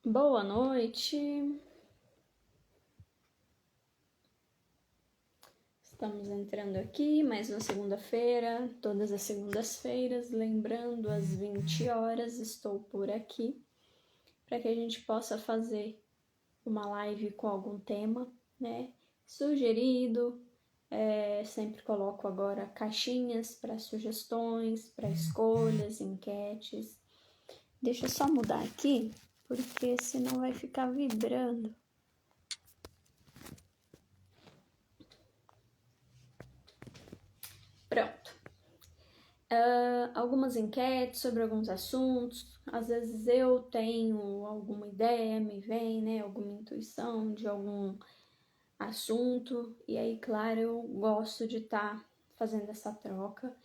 Boa noite. Estamos entrando aqui mais uma segunda-feira, todas as segundas-feiras, lembrando às 20 horas estou por aqui para que a gente possa fazer uma live com algum tema, né? Sugerido. Sempre coloco agora caixinhas para sugestões, para escolhas, enquetes. Deixa eu só mudar aqui, porque senão vai ficar vibrando. Pronto. Algumas enquetes sobre alguns assuntos. Às vezes eu tenho alguma ideia, me vem, né, alguma intuição de algum assunto. E aí, claro, eu gosto de estar fazendo essa troca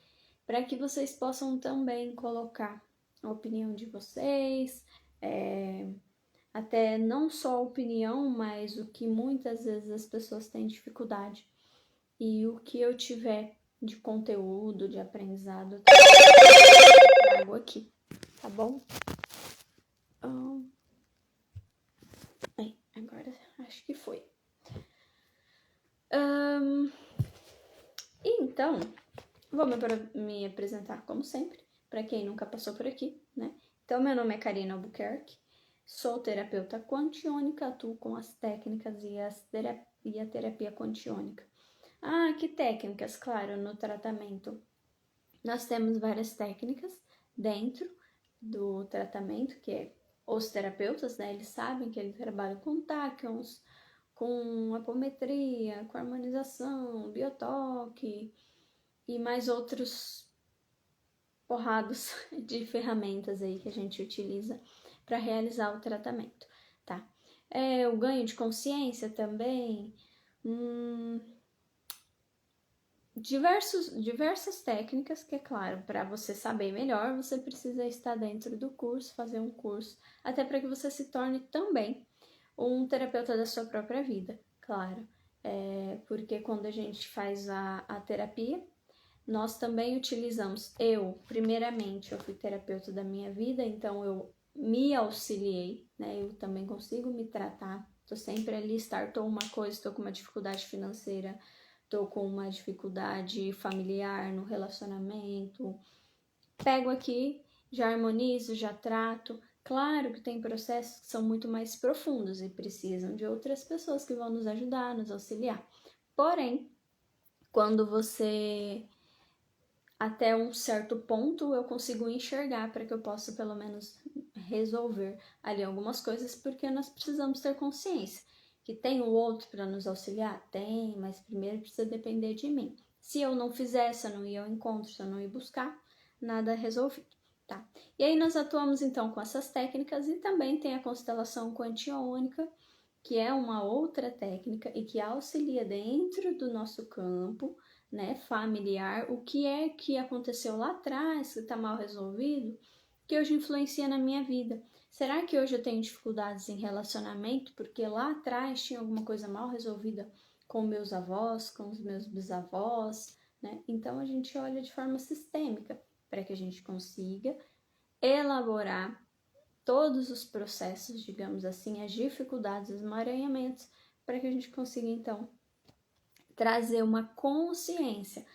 para que vocês possam também colocar a opinião de vocês, até não só a opinião, mas o que muitas vezes as pessoas têm dificuldade. E o que eu tiver de conteúdo, de aprendizado, eu trago aqui, tá bom? Agora acho que foi. Então, vou me apresentar como sempre, para quem nunca passou por aqui, né? Então, meu nome é Karina Albuquerque, sou terapeuta quantiônica, atuo com as técnicas e a terapia quantiônica. Que técnicas? Claro, no tratamento nós temos várias técnicas dentro do tratamento, que é os terapeutas, né? Eles sabem que eles trabalham com tachyons, com apometria, com harmonização, biotoque e mais outros porrados de ferramentas aí que a gente utiliza para realizar o tratamento, tá? O ganho de consciência também, diversas técnicas que, é claro, para você saber melhor, você precisa estar dentro do curso, fazer um curso, até para que você se torne também um terapeuta da sua própria vida, claro. Porque quando a gente faz a terapia, nós também utilizamos, primeiramente, eu fui terapeuta da minha vida, então eu me auxiliei, né? Eu também consigo me tratar, tô sempre ali, startou uma coisa, tô com uma dificuldade financeira, tô com uma dificuldade familiar no relacionamento, pego aqui, já harmonizo, já trato. Claro que tem processos que são muito mais profundos e precisam de outras pessoas que vão nos ajudar, nos auxiliar. Porém, quando você até um certo ponto eu consigo enxergar para que eu possa pelo menos resolver ali algumas coisas, porque nós precisamos ter consciência que tem o outro para nos auxiliar? Tem, mas primeiro precisa depender de mim. Se eu não fizesse, se eu não ia ao encontro, se eu não ia buscar, nada resolvido, tá? E aí nós atuamos então com essas técnicas e também tem a constelação quantiônica, que é uma outra técnica e que auxilia dentro do nosso campo, né, familiar, o que é que aconteceu lá atrás, que está mal resolvido, que hoje influencia na minha vida. Será que hoje eu tenho dificuldades em relacionamento porque lá atrás tinha alguma coisa mal resolvida com meus avós, com os meus bisavós, né? Então a gente olha de forma sistêmica para que a gente consiga elaborar todos os processos, digamos assim, as dificuldades, os emaranhamentos, para que a gente consiga então trazer uma consciência.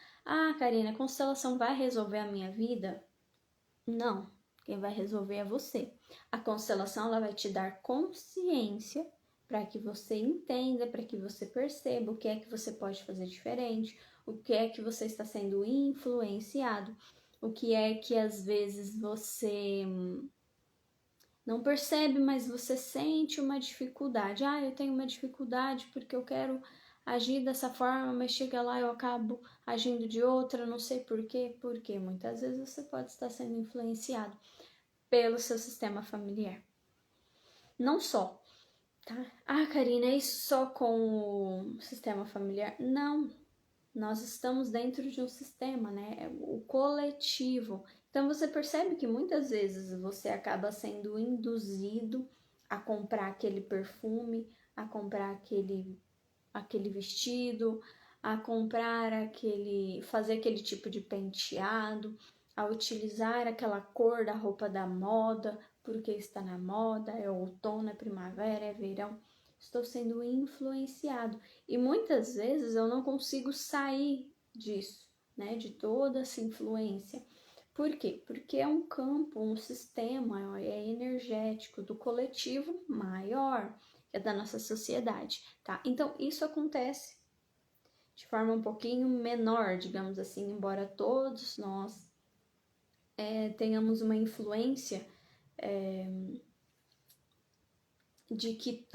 Karina, a constelação vai resolver a minha vida? Não, quem vai resolver é você. A constelação ela vai te dar consciência para que você entenda, para que você perceba o que é que você pode fazer diferente, o que é que você está sendo influenciado, o que é que às vezes você não percebe, mas você sente uma dificuldade. Eu tenho uma dificuldade porque eu quero agir dessa forma, mas chega lá eu acabo agindo de outra, não sei por quê. Porque muitas vezes você pode estar sendo influenciado pelo seu sistema familiar. Não só, tá? Karina, é isso só com o sistema familiar? Não. Nós estamos dentro de um sistema, né? É o coletivo. Então você percebe que muitas vezes você acaba sendo induzido a comprar aquele perfume, a comprar aquele vestido, a comprar fazer aquele tipo de penteado, a utilizar aquela cor da roupa da moda, porque está na moda, é outono, é primavera, é verão. Estou sendo influenciado. E muitas vezes eu não consigo sair disso, né? De toda essa influência. Por quê? Porque é um campo, um sistema, é energético do coletivo maior, é da nossa sociedade, tá? Então, isso acontece de forma um pouquinho menor, digamos assim, embora todos nós tenhamos uma influência de que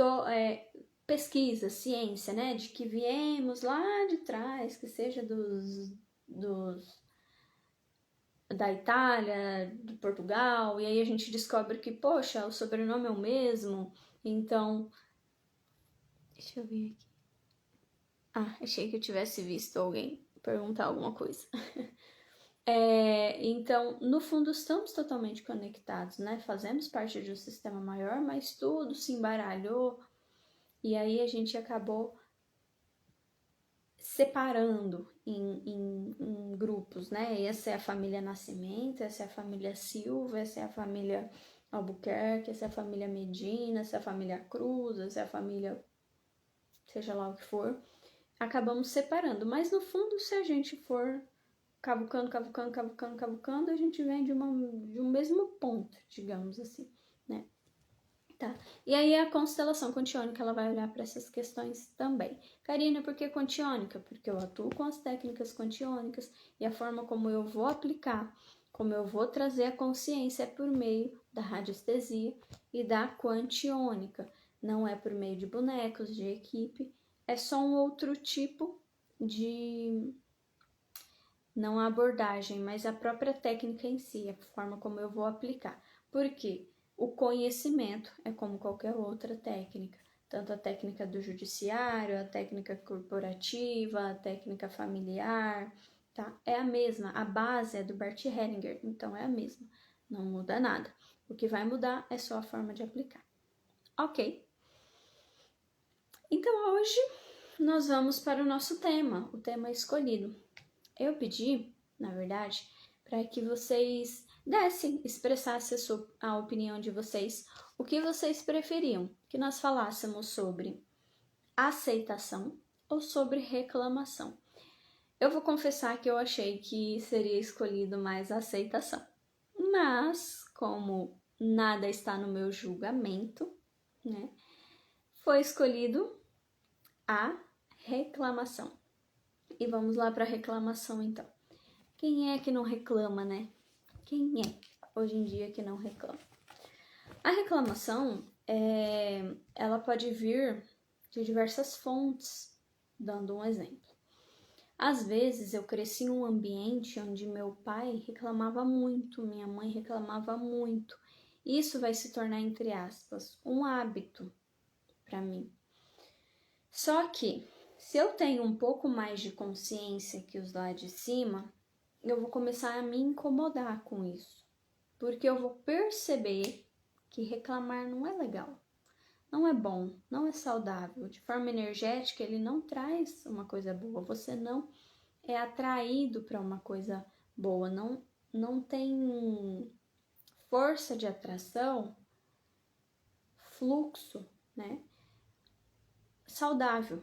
pesquisa, ciência, né? De que viemos lá de trás, que seja da Itália, de Portugal, e aí a gente descobre que, poxa, o sobrenome é o mesmo, então... Deixa eu ver aqui. Ah, achei que eu tivesse visto alguém perguntar alguma coisa. Então, no fundo, estamos totalmente conectados, né? Fazemos parte de um sistema maior, mas tudo se embaralhou e aí a gente acabou separando em grupos, né? Essa é a família Nascimento, essa é a família Silva, essa é a família Albuquerque, essa é a família Medina, essa é a família Cruz, essa é a família seja lá o que for. Acabamos separando, mas no fundo, se a gente for cavucando, a gente vem de um mesmo ponto, digamos assim, né? Tá. E aí a constelação quantiônica, ela vai olhar para essas questões também. Karina, por que quantiônica? Porque eu atuo com as técnicas quantiônicas e a forma como eu vou aplicar, como eu vou trazer a consciência é por meio da radiestesia e da quantiônica. Não é por meio de bonecos, de equipe, é só um outro tipo de... Não a abordagem, mas a própria técnica em si, a forma como eu vou aplicar. Por quê? O conhecimento é como qualquer outra técnica, tanto a técnica do judiciário, a técnica corporativa, a técnica familiar, tá? É a mesma, a base é do Bert Hellinger, então é a mesma, não muda nada. O que vai mudar é só a forma de aplicar. Ok. Então hoje nós vamos para o nosso tema, o tema escolhido. Eu pedi, na verdade, para que vocês expressassem a opinião de vocês, o que vocês preferiam, que nós falássemos sobre aceitação ou sobre reclamação. Eu vou confessar que eu achei que seria escolhido mais aceitação, mas como nada está no meu julgamento, né, foi escolhido a reclamação. E vamos lá para a reclamação então. Quem é que não reclama, né? Quem é hoje em dia que não reclama? A reclamação, ela pode vir de diversas fontes, dando um exemplo. Às vezes eu cresci em um ambiente onde meu pai reclamava muito, minha mãe reclamava muito. Isso vai se tornar, entre aspas, um hábito para mim. Só que, se eu tenho um pouco mais de consciência que os lá de cima, eu vou começar a me incomodar com isso, porque eu vou perceber que reclamar não é legal, não é bom, não é saudável. De forma energética, ele não traz uma coisa boa, você não é atraído para uma coisa boa, não tem força de atração, fluxo, né? Saudável.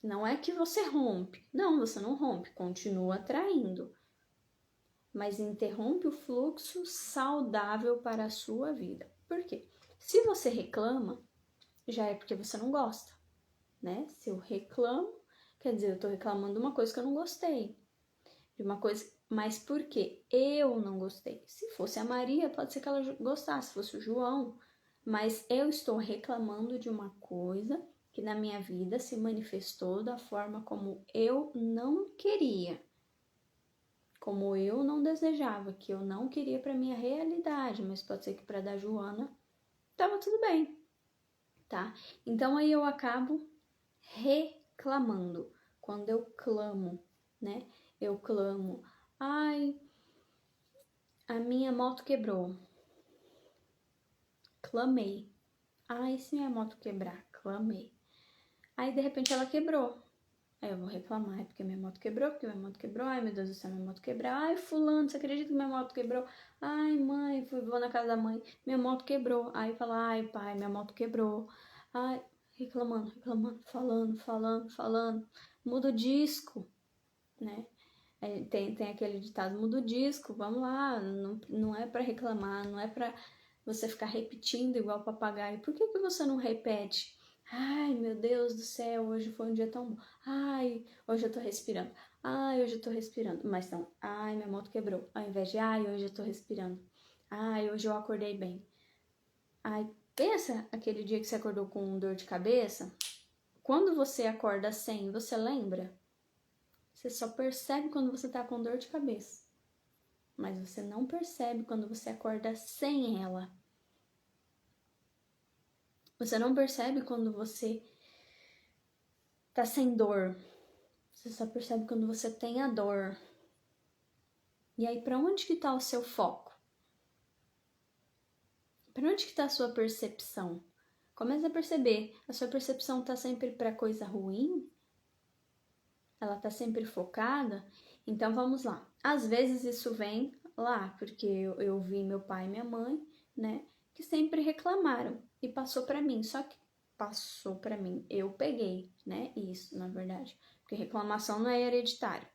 Não é que você rompe, não, você não rompe, continua atraindo, mas interrompe o fluxo saudável para a sua vida. Por quê? Se você reclama, já é porque você não gosta, né? Se eu reclamo, quer dizer, eu tô reclamando de uma coisa que eu não gostei, de uma coisa, mas por quê? Eu não gostei. Se fosse a Maria, pode ser que ela gostasse, se fosse o João, mas eu estou reclamando de uma coisa que na minha vida se manifestou da forma como eu não queria, como eu não desejava, que eu não queria para minha realidade, mas pode ser que para da Joana tava tudo bem, tá? Então aí eu acabo reclamando. Quando eu clamo, né? Eu clamo, ai, a minha moto quebrou. Clamei. Ai, se minha moto quebrar, clamei. Aí de repente ela quebrou. Aí eu vou reclamar, é porque minha moto quebrou, ai meu Deus do céu, minha moto quebrou, ai fulano, você acredita que minha moto quebrou? Ai mãe, vou na casa da mãe, minha moto quebrou, aí fala, ai pai, minha moto quebrou, ai, reclamando, falando, muda o disco, né? Tem aquele ditado, muda o disco, vamos lá, não é pra reclamar, não é pra você ficar repetindo igual papagaio, por que você não repete? Ai, meu Deus do céu, hoje foi um dia tão bom. Ai, hoje eu tô respirando. Ai, hoje eu tô respirando. Mas não, ai, minha moto quebrou. Ao invés de, ai, hoje eu tô respirando. Ai, hoje eu acordei bem. Ai, pensa aquele dia que você acordou com dor de cabeça. Quando você acorda sem, você lembra? Você só percebe quando você tá com dor de cabeça. Mas você não percebe quando você acorda sem ela. Você não percebe quando você tá sem dor. Você só percebe quando você tem a dor. E aí, para onde que tá o seu foco? Para onde que tá a sua percepção? Comece a perceber. A sua percepção tá sempre para coisa ruim? Ela tá sempre focada? Então, vamos lá. Às vezes isso vem lá, porque eu vi meu pai e minha mãe, né, que sempre reclamaram e passou para mim. Só que passou para mim, eu peguei, né, isso, na verdade. Porque reclamação não é hereditário.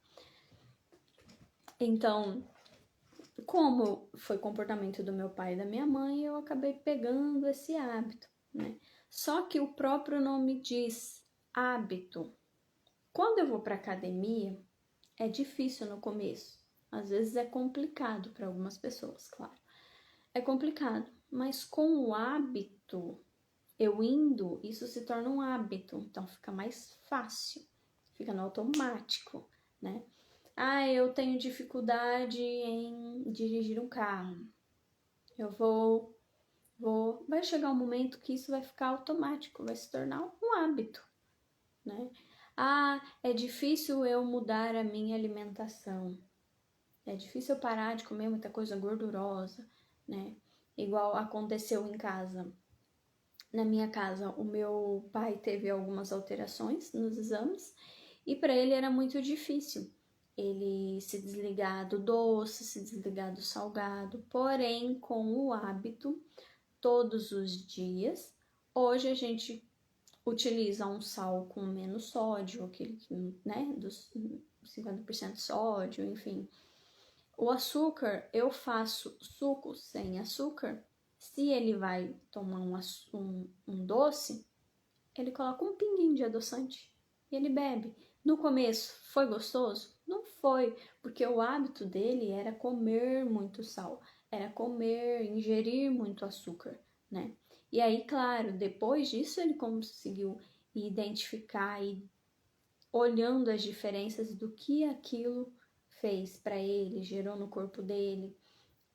Então, como foi comportamento do meu pai e da minha mãe, eu acabei pegando esse hábito, né? Só que o próprio nome diz hábito. Quando eu vou para academia, é difícil no começo. Às vezes é complicado para algumas pessoas, claro. É complicado, mas com o hábito, eu indo, isso se torna um hábito, então fica mais fácil, fica no automático, né? Ah, eu tenho dificuldade em dirigir um carro. Eu vai chegar um momento que isso vai ficar automático, vai se tornar um hábito, né? Ah, é difícil eu mudar a minha alimentação. É difícil eu parar de comer muita coisa gordurosa, né? Igual aconteceu em casa. Na minha casa, o meu pai teve algumas alterações nos exames e para ele era muito difícil ele se desligar do doce, se desligar do salgado, porém com o hábito todos os dias. Hoje a gente utiliza um sal com menos sódio, aquele que, né, dos 50% sódio, enfim. O açúcar, eu faço suco sem açúcar. Se ele vai tomar um doce, ele coloca um pinguinho de adoçante e ele bebe. No começo, foi gostoso? Não foi, porque o hábito dele era comer muito sal, era comer, ingerir muito açúcar, né? E aí, claro, depois disso ele conseguiu identificar e olhando as diferenças do que aquilo fez para ele, gerou no corpo dele,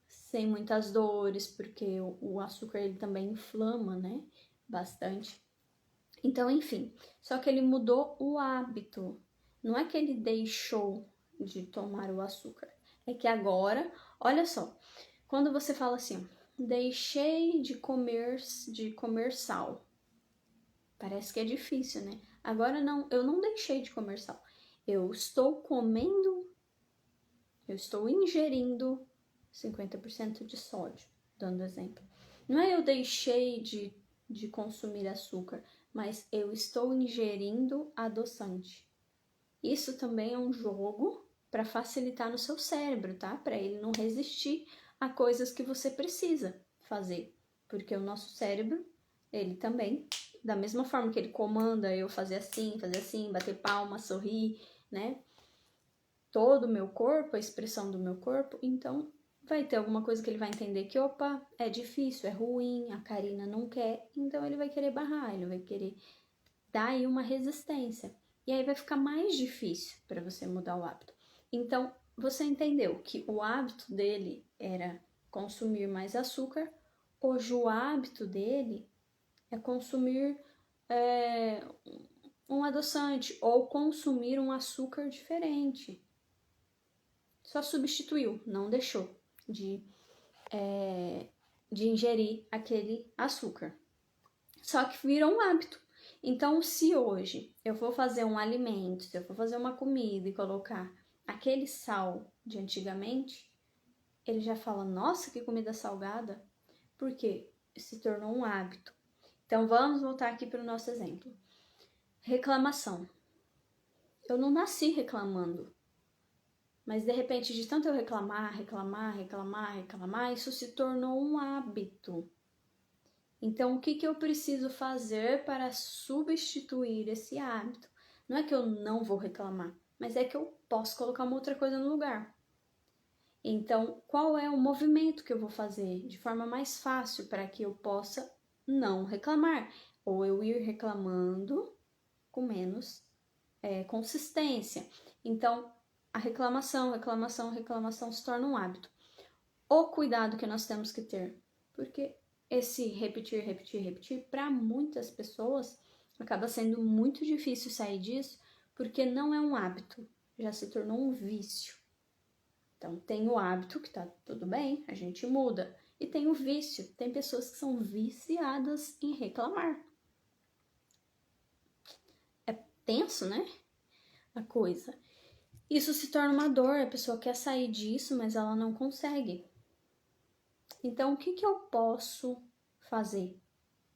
sem muitas dores, porque o açúcar ele também inflama, né? Bastante. Então, enfim, só que ele mudou o hábito. Não é que ele deixou de tomar o açúcar. É que agora, olha só, quando você fala assim, deixei de comer sal. Parece que é difícil, né? Agora não, eu não deixei de comer sal. Eu estou ingerindo 50% de sódio, dando exemplo. Não é eu deixei de consumir açúcar, mas eu estou ingerindo adoçante. Isso também é um jogo para facilitar no seu cérebro, tá? Para ele não resistir a coisas que você precisa fazer. Porque o nosso cérebro, ele também, da mesma forma que ele comanda eu fazer assim, bater palma, sorrir, né? Todo o meu corpo, a expressão do meu corpo, então vai ter alguma coisa que ele vai entender que, opa, é difícil, é ruim, a Karina não quer, então ele vai querer barrar, ele vai querer dar aí uma resistência. E aí vai ficar mais difícil para você mudar o hábito. Então, você entendeu que o hábito dele era consumir mais açúcar, hoje o hábito dele é consumir um adoçante ou consumir um açúcar diferente. Só substituiu, não deixou de ingerir aquele açúcar. Só que virou um hábito. Então, se hoje eu for fazer um alimento, se eu for fazer uma comida e colocar aquele sal de antigamente, ele já fala, nossa, que comida salgada. Por quê? Se tornou um hábito. Então, vamos voltar aqui para o nosso exemplo. Reclamação. Eu não nasci reclamando. Mas, de repente, de tanto eu reclamar, isso se tornou um hábito. Então, o que eu preciso fazer para substituir esse hábito? Não é que eu não vou reclamar, mas é que eu posso colocar uma outra coisa no lugar. Então, qual é o movimento que eu vou fazer de forma mais fácil para que eu possa não reclamar? Ou eu ir reclamando com menos consistência. Então, a reclamação se torna um hábito. O cuidado que nós temos que ter, porque esse repetir, para muitas pessoas acaba sendo muito difícil sair disso, porque não é um hábito, já se tornou um vício. Então, tem o hábito, que tá tudo bem, a gente muda. E tem o vício, tem pessoas que são viciadas em reclamar. É tenso, né? A coisa. Isso se torna uma dor, a pessoa quer sair disso, mas ela não consegue. Então, o que eu posso fazer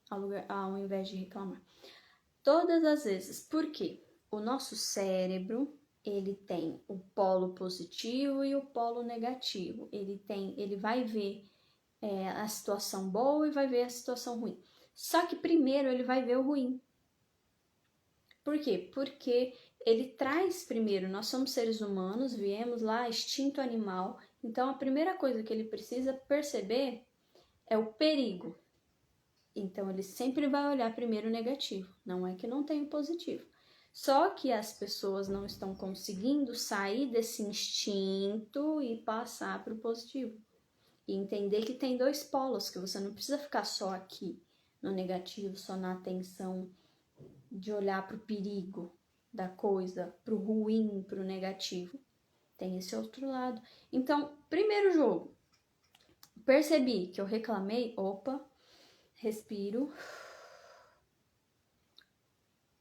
ao invés de reclamar? Todas as vezes, porque o nosso cérebro, ele tem o polo positivo e o polo negativo. Ele vai ver a situação boa e vai ver a situação ruim. Só que primeiro ele vai ver o ruim. Por quê? Porque ele traz primeiro, nós somos seres humanos, viemos lá, instinto animal. Então, a primeira coisa que ele precisa perceber é o perigo. Então, ele sempre vai olhar primeiro o negativo. Não é que não tem o positivo. Só que as pessoas não estão conseguindo sair desse instinto e passar para o positivo. E entender que tem dois polos, que você não precisa ficar só aqui no negativo, só na atenção de olhar para o perigo da coisa, para o ruim, para o negativo. Tem esse outro lado. Então, primeiro jogo. Percebi que eu reclamei, opa, respiro.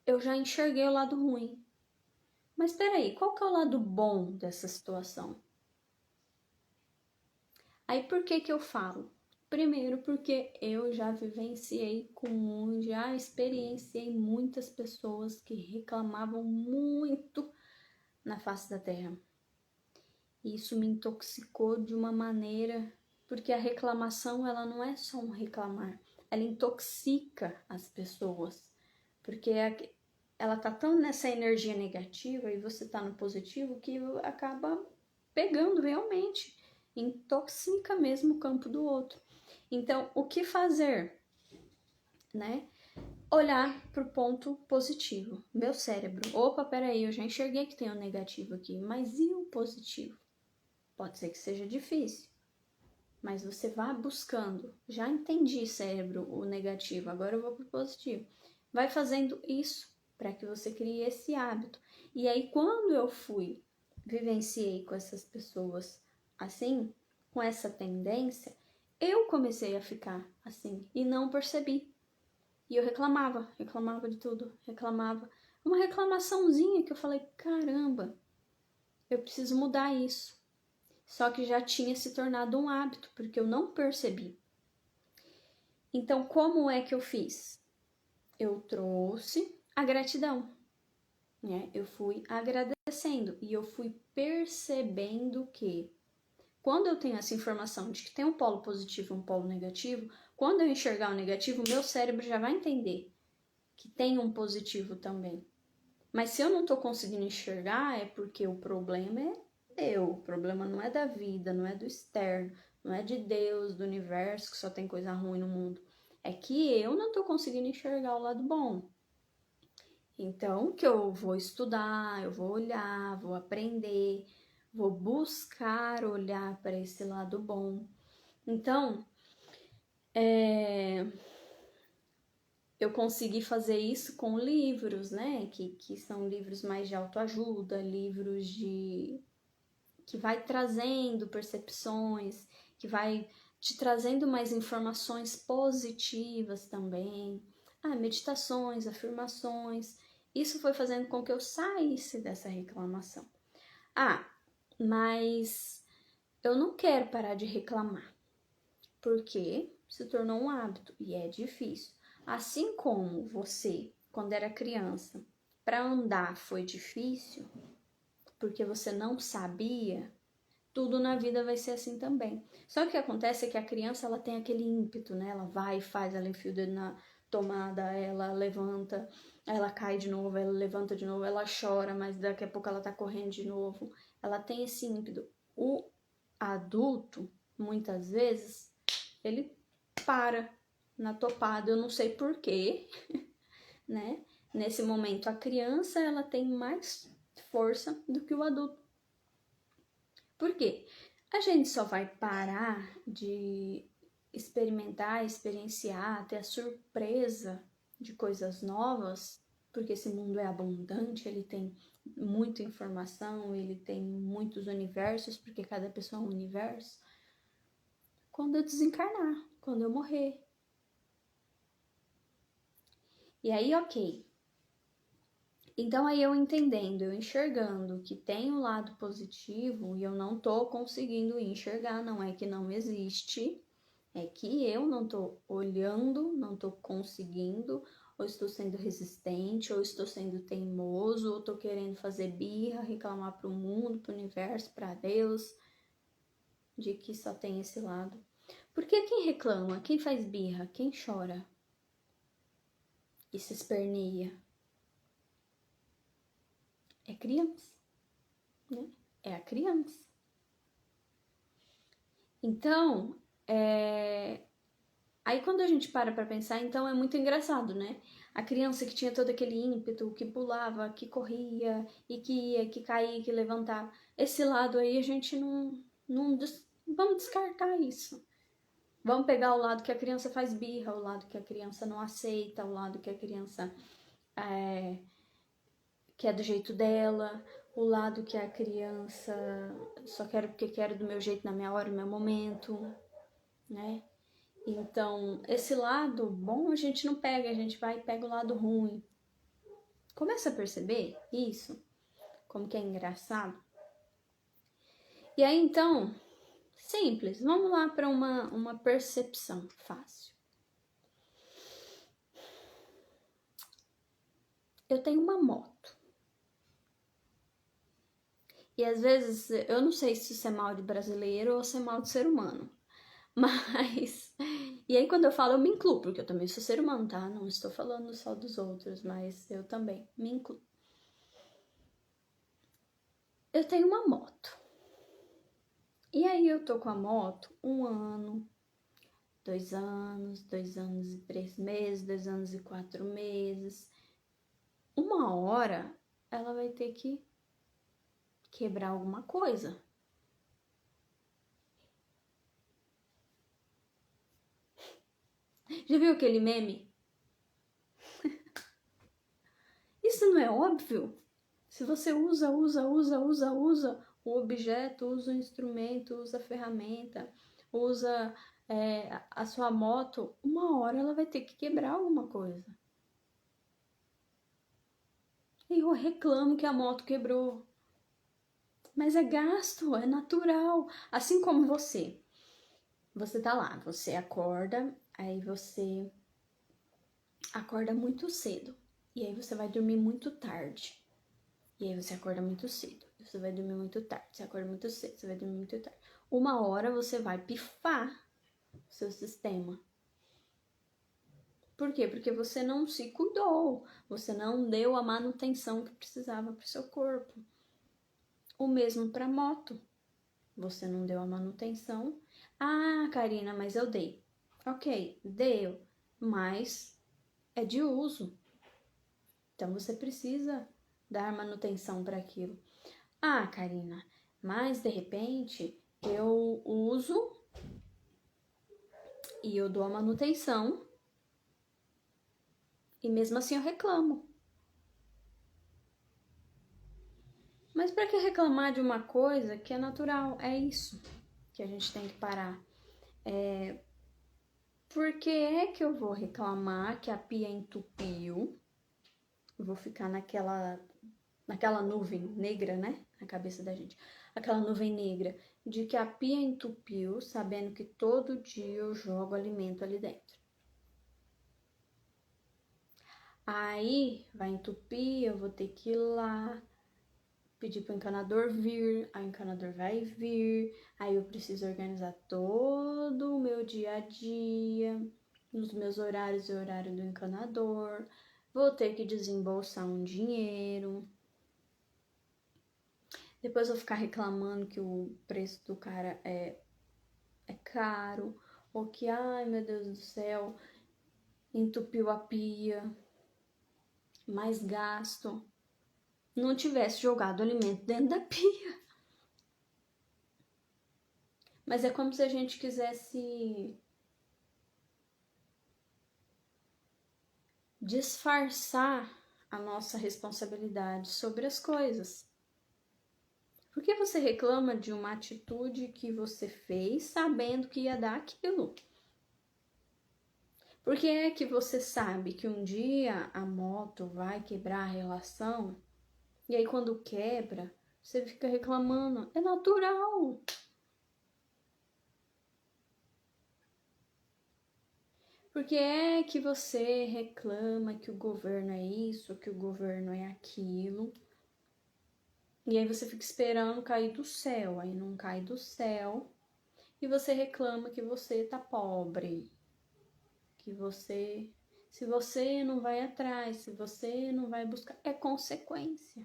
Eu já enxerguei o lado ruim. Mas peraí, qual que é o lado bom dessa situação? Aí por que eu falo? Primeiro porque eu já vivenciei já experienciei muitas pessoas que reclamavam muito na face da terra. E isso me intoxicou de uma maneira, porque a reclamação ela não é só um reclamar, ela intoxica as pessoas, porque ela tá tão nessa energia negativa e você tá no positivo que acaba pegando realmente, intoxica mesmo o campo do outro. Então, o que fazer, né? Olhar pro ponto positivo. Meu cérebro, opa, peraí, eu já enxerguei que tem um negativo aqui, mas e o positivo? Pode ser que seja difícil, mas você vá buscando. Já entendi, cérebro, o negativo, agora eu vou pro positivo. Vai fazendo isso para que você crie esse hábito. E aí, quando eu vivenciei com essas pessoas assim, com essa tendência, eu comecei a ficar assim e não percebi. E eu reclamava de tudo, reclamava. Uma reclamaçãozinha que eu falei, caramba, eu preciso mudar isso. Só que já tinha se tornado um hábito, porque eu não percebi. Então, como é que eu fiz? Eu trouxe a gratidão, né? Eu fui agradecendo e eu fui percebendo que quando eu tenho essa informação de que tem um polo positivo e um polo negativo, quando eu enxergar o negativo, meu cérebro já vai entender que tem um positivo também. Mas se eu não estou conseguindo enxergar, é porque o problema é eu. O problema não é da vida, não é do externo, não é de Deus, do universo, que só tem coisa ruim no mundo. É que eu não estou conseguindo enxergar o lado bom. Então, que eu vou estudar, eu vou olhar, vou aprender, vou buscar olhar para esse lado bom. Então, eu consegui fazer isso com livros, né? Que são livros mais de autoajuda, livros que vai trazendo percepções, que vai te trazendo mais informações positivas também. meditações, afirmações. Isso foi fazendo com que eu saísse dessa reclamação. Mas eu não quero parar de reclamar, porque se tornou um hábito e é difícil. Assim como você, quando era criança, para andar foi difícil, porque você não sabia, tudo na vida vai ser assim também. Só que o que acontece é que a criança, ela tem aquele ímpeto, né? Ela vai e faz, ela enfia o dedo na tomada, ela levanta, ela cai de novo, ela levanta de novo, ela chora, mas daqui a pouco ela tá correndo de novo. Ela tem esse ímpeto. O adulto, muitas vezes, ele para na topada, eu não sei porquê, né? Nesse momento, a criança, ela tem mais força do que o adulto. Por quê? A gente só vai parar de experimentar, experienciar, ter a surpresa de coisas novas, porque esse mundo é abundante, ele tem muita informação, ele tem muitos universos, porque cada pessoa é um universo, quando eu desencarnar, quando eu morrer. E aí, ok. Então aí eu entendendo, eu enxergando que tem o lado positivo e eu não tô conseguindo enxergar, não é que não existe, é que eu não tô olhando, não tô conseguindo, ou estou sendo resistente, ou estou sendo teimoso, ou tô querendo fazer birra, reclamar pro mundo, pro universo, pra Deus, de que só tem esse lado. Porque quem reclama, quem faz birra, quem chora e se esperneia é criança, né? É a criança. Então, aí quando a gente para pra pensar, então é muito engraçado, né? A criança que tinha todo aquele ímpeto, que pulava, que corria, e que ia, que caía, que levantava. Esse lado aí a gente não vamos descartar isso. Vamos pegar o lado que a criança faz birra, o lado que a criança não aceita, o lado que a criança quer do jeito dela, o lado que a criança só quero porque quero do meu jeito, na minha hora, no meu momento, né? Então, esse lado bom a gente não pega, a gente vai e pega o lado ruim. Começa a perceber isso? Como que é engraçado? E aí, então, simples. Vamos lá para uma percepção fácil. Eu tenho uma moto. E às vezes, eu não sei se isso é mal de brasileiro ou se é mal de ser humano. Mas, e aí quando eu falo, eu me incluo, porque eu também sou ser humano, tá? Não estou falando só dos outros, mas eu também me incluo. Eu tenho uma moto. E aí eu tô com a moto 1 ano, 2 anos, 2 anos e 3 meses, 2 anos e 4 meses. Uma hora ela vai ter que quebrar alguma coisa. Já viu aquele meme? Isso não é óbvio? Se você usa o objeto, usa o instrumento, usa a ferramenta, usa a sua moto, uma hora ela vai ter que quebrar alguma coisa. E eu reclamo que a moto quebrou. Mas é gasto, é natural. Assim como você. Você tá lá, você acorda, aí você acorda muito cedo. E aí você vai dormir muito tarde. E aí você acorda muito cedo. Você vai dormir muito tarde. Você acorda muito cedo, você vai dormir muito tarde. Uma hora você vai pifar o seu sistema. Por quê? Porque você não se cuidou. Você não deu a manutenção que precisava para o seu corpo. O mesmo para moto. Você não deu a manutenção. Ah, Karina, mas eu dei. Ok, deu, mas é de uso. Então você precisa dar manutenção para aquilo. Ah, Karina, mas de repente eu uso e eu dou a manutenção e mesmo assim eu reclamo. Mas para que reclamar de uma coisa que é natural? É isso que a gente tem que parar. por que é que eu vou reclamar que a pia entupiu? Eu vou ficar naquela nuvem negra, né? Na cabeça da gente. Aquela nuvem negra de que a pia entupiu, sabendo que todo dia eu jogo alimento ali dentro. Aí vai entupir, eu vou ter que ir lá, pedir pro encanador vir, aí o encanador vai vir, aí eu preciso organizar todo o meu dia a dia, nos meus horários e horário do encanador, vou ter que desembolsar um dinheiro, depois eu vou ficar reclamando que o preço do cara é caro, ou que, ai meu Deus do céu, entupiu a pia, mais gasto. Não tivesse jogado alimento dentro da pia. Mas é como se a gente quisesse disfarçar a nossa responsabilidade sobre as coisas. Por que você reclama de uma atitude que você fez sabendo que ia dar aquilo? Por que é que você sabe que um dia a moto vai quebrar a relação e aí quando quebra, você fica reclamando? É natural. Por que é que você reclama que o governo é isso, que o governo é aquilo? E aí você fica esperando cair do céu, aí não cai do céu. E você reclama que você tá pobre, que você, se você não vai atrás, se você não vai buscar, é consequência.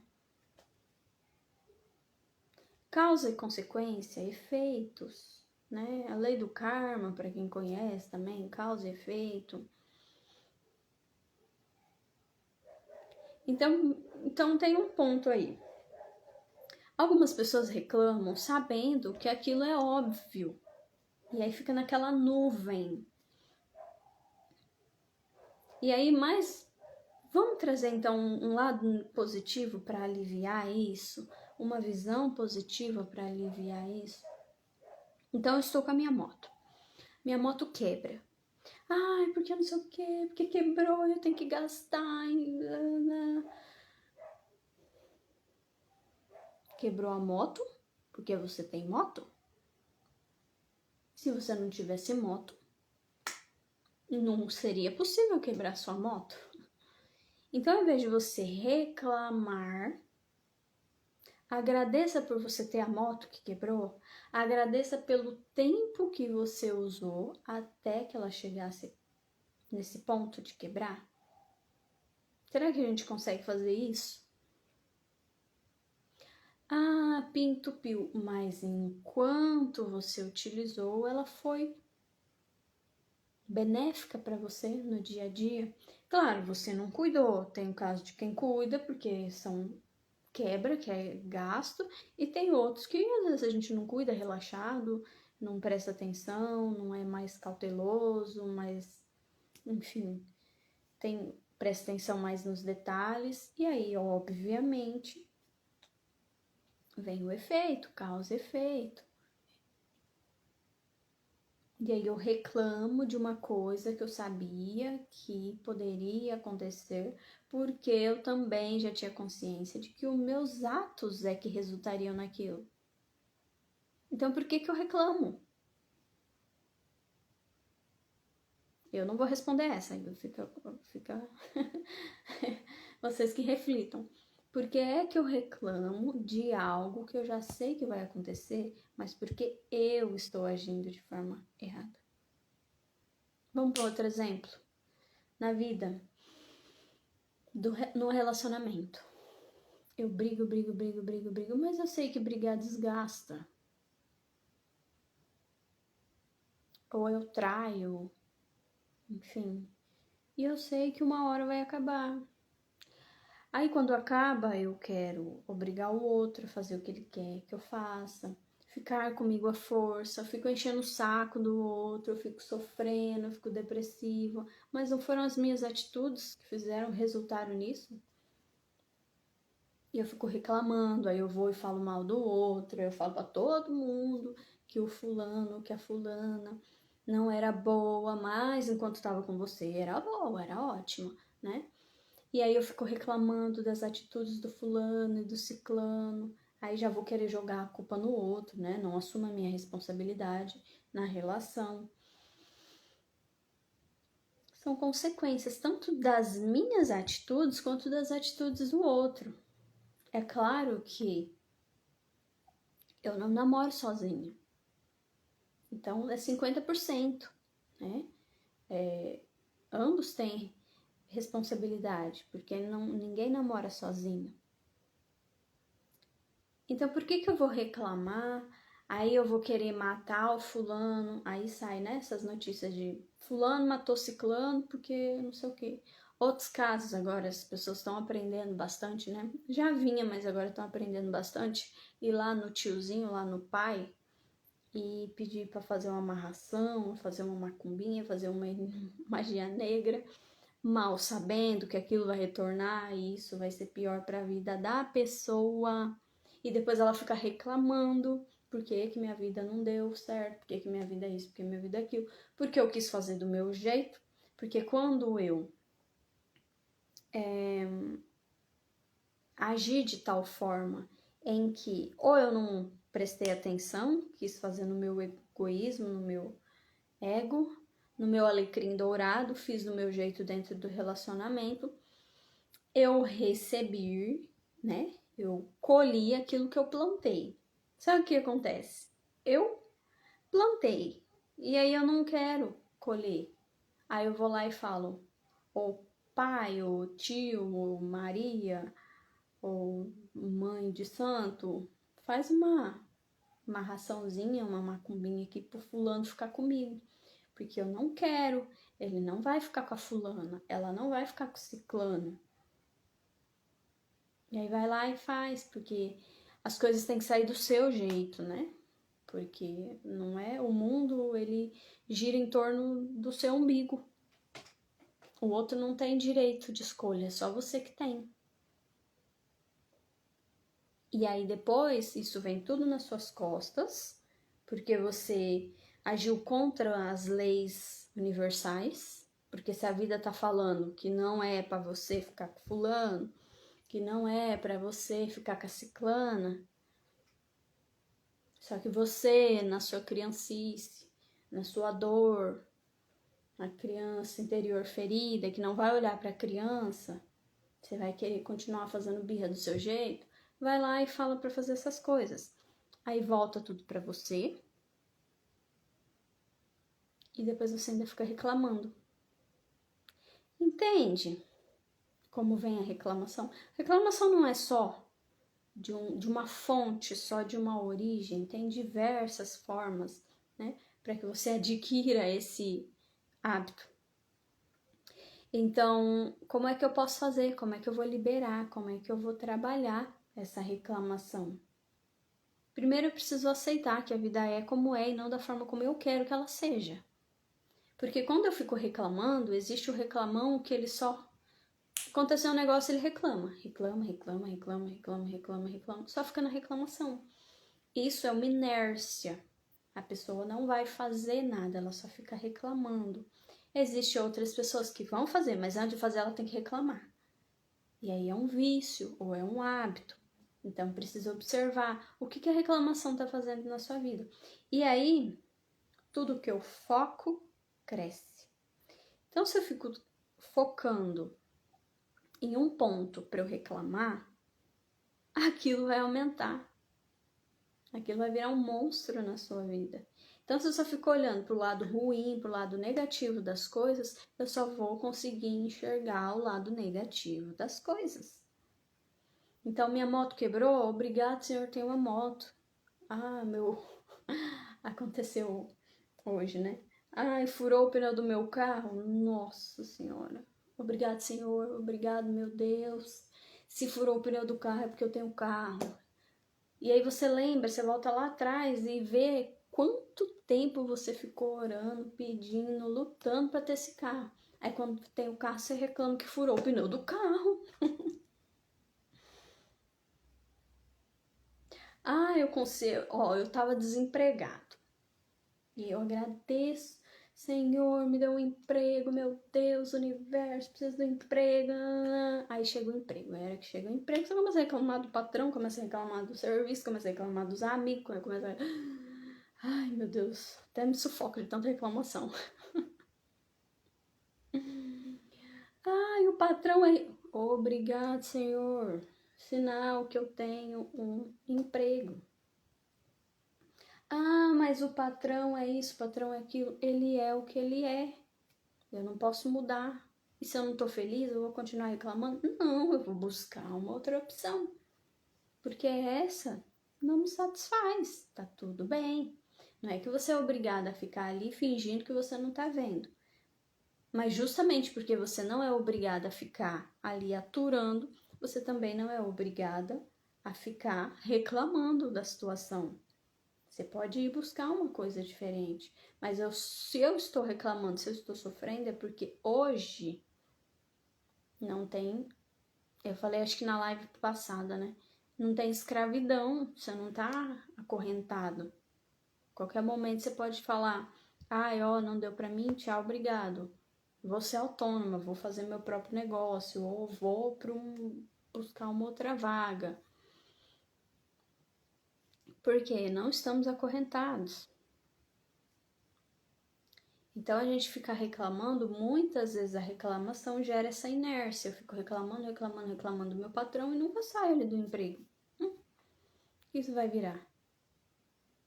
Causa e consequência, efeitos, né? A lei do karma, para quem conhece também, causa e efeito. Então tem um ponto aí. Algumas pessoas reclamam sabendo que aquilo é óbvio. E aí fica naquela nuvem. E aí, vamos trazer então um lado positivo para aliviar isso? Uma visão positiva para aliviar isso? Então eu estou com a minha moto. Minha moto quebra. Ai, porque não sei o quê, porque quebrou, eu tenho que gastar. Quebrou a moto, porque você tem moto. Se você não tivesse moto, não seria possível quebrar sua moto. Então, ao invés de você reclamar, agradeça por você ter a moto que quebrou, agradeça pelo tempo que você usou até que ela chegasse nesse ponto de quebrar. Será que a gente consegue fazer isso? Ah, entupiu, mas enquanto você utilizou, ela foi benéfica para você no dia a dia. Claro, você não cuidou, tem o caso de quem cuida, porque são quebra, que é gasto, e tem outros que às vezes a gente não cuida, relaxado, não presta atenção, não é mais cauteloso, mas enfim, presta atenção mais nos detalhes, e aí, obviamente, vem o efeito, causa efeito. E aí eu reclamo de uma coisa que eu sabia que poderia acontecer, porque eu também já tinha consciência de que os meus atos é que resultariam naquilo. Então por que eu reclamo? Eu não vou responder essa, fica vocês que reflitam. Por que é que eu reclamo de algo que eu já sei que vai acontecer, mas porque eu estou agindo de forma errada? Vamos para outro exemplo. Na vida, no relacionamento. Eu brigo, mas eu sei que brigar desgasta. Ou eu traio, enfim. E eu sei que uma hora vai acabar. Aí quando acaba, eu quero obrigar o outro a fazer o que ele quer que eu faça. Ficar comigo à força, eu fico enchendo o saco do outro, eu fico sofrendo, eu fico depressiva. Mas não foram as minhas atitudes que resultaram nisso? E eu fico reclamando, aí eu vou e falo mal do outro, eu falo pra todo mundo que o fulano, que a fulana não era boa, mas enquanto estava com você era boa, era ótima, né? E aí eu fico reclamando das atitudes do fulano e do ciclano, aí já vou querer jogar a culpa no outro, né? Não assumo a minha responsabilidade na relação. São consequências tanto das minhas atitudes quanto das atitudes do outro. É claro que eu não namoro sozinha. Então é 50%, né? Ambos têm responsabilidade, porque ninguém namora sozinho. Então por que eu vou reclamar? Aí eu vou querer matar o fulano, aí sai, né, essas notícias de fulano matou ciclano porque não sei o quê. Outros casos agora, as pessoas estão aprendendo bastante, né? Já vinha, mas agora estão aprendendo bastante. Ir lá no tiozinho, lá no pai, e pedir para fazer uma amarração, fazer uma macumbinha, fazer uma magia negra, mal sabendo que aquilo vai retornar e isso vai ser pior para a vida da pessoa. E depois ela fica reclamando, por que minha vida não deu certo, por que minha vida é isso, por que minha vida é aquilo, porque eu quis fazer do meu jeito, porque quando eu agi de tal forma em que ou eu não prestei atenção, quis fazer no meu egoísmo, no meu ego, no meu alecrim dourado, fiz do meu jeito dentro do relacionamento, eu recebi, né? Eu colhi aquilo que eu plantei. Sabe o que acontece? Eu plantei e aí eu não quero colher. Aí eu vou lá e falo, ou pai, ou tio, ou Maria, ou mãe de santo, faz uma raçãozinha, uma macumbinha aqui pro fulano ficar comigo. Porque eu não quero, ele não vai ficar com a fulana, ela não vai ficar com o ciclano. E aí vai lá e faz, porque as coisas têm que sair do seu jeito, né? Porque não é o mundo, ele gira em torno do seu umbigo. O outro não tem direito de escolha, é só você que tem. E aí depois isso vem tudo nas suas costas, porque você agiu contra as leis universais, porque se a vida tá falando que não é para você ficar com fulano, que não é para você ficar com a ciclana, só que você, na sua criancice, na sua dor, na criança interior ferida, que não vai olhar para a criança, você vai querer continuar fazendo birra do seu jeito, vai lá e fala para fazer essas coisas. Aí volta tudo para você e depois você ainda fica reclamando. Entende como vem a reclamação? Reclamação não é só de uma fonte, só de uma origem, tem diversas formas, né, para que você adquira esse hábito. Então, como é que eu posso fazer? Como é que eu vou liberar? Como é que eu vou trabalhar essa reclamação? Primeiro eu preciso aceitar que a vida é como é e não da forma como eu quero que ela seja. Porque quando eu fico reclamando, existe o reclamão que ele só... Aconteceu um negócio, ele reclama. Reclama, reclama, reclama, reclama, reclama, reclama. Só fica na reclamação. Isso é uma inércia. A pessoa não vai fazer nada, ela só fica reclamando. Existem outras pessoas que vão fazer, mas antes de fazer ela tem que reclamar. E aí é um vício ou é um hábito. Então precisa observar o que a reclamação está fazendo na sua vida. E aí, tudo que eu foco, cresce. Então se eu fico focando em um ponto para eu reclamar, aquilo vai aumentar. Aquilo vai virar um monstro na sua vida. Então, se eu só fico olhando para o lado ruim, para o lado negativo das coisas, eu só vou conseguir enxergar o lado negativo das coisas. Então, minha moto quebrou, obrigado, senhor, tem uma moto. Ah, meu... Aconteceu hoje, né? Ai, furou o pneu do meu carro. Nossa senhora. Obrigado, senhor. Obrigado, meu Deus. Se furou o pneu do carro é porque eu tenho carro. E aí você lembra, você volta lá atrás e vê quanto tempo você ficou orando, pedindo, lutando para ter esse carro. Aí quando tem o carro, você reclama que furou o pneu do carro. Ah, eu consigo. Ó, eu tava desempregado. E eu agradeço. Senhor, me dê um emprego, meu Deus, universo, preciso de um emprego. Aí chega o emprego. Era que chega o emprego, você começa a reclamar do patrão, começa a reclamar do serviço, começa a reclamar dos amigos, começa a... Ai, meu Deus, até me sufoca de tanta reclamação. Ai, o patrão é... Obrigado, Senhor. Sinal que eu tenho um emprego. Ah, mas o patrão é isso, o patrão é aquilo. Ele é o que ele é. Eu não posso mudar. E se eu não tô feliz, eu vou continuar reclamando? Não, eu vou buscar uma outra opção. Porque essa não me satisfaz. Tá tudo bem. Não é que você é obrigada a ficar ali fingindo que você não tá vendo. Mas justamente porque você não é obrigada a ficar ali aturando, você também não é obrigada a ficar reclamando da situação. Você pode ir buscar uma coisa diferente. Mas se eu estou reclamando, se eu estou sofrendo, é porque hoje não tem... Eu falei, acho que na live passada, né? Não tem escravidão, você não tá acorrentado. Qualquer momento você pode falar, ai, ó, não deu pra mim, tchau, obrigado. Vou ser autônoma, vou fazer meu próprio negócio, ou vou buscar uma outra vaga. Porque não estamos acorrentados. Então a gente fica reclamando, muitas vezes a reclamação gera essa inércia. Eu fico reclamando do meu patrão e nunca saio ali do emprego. Isso vai virar.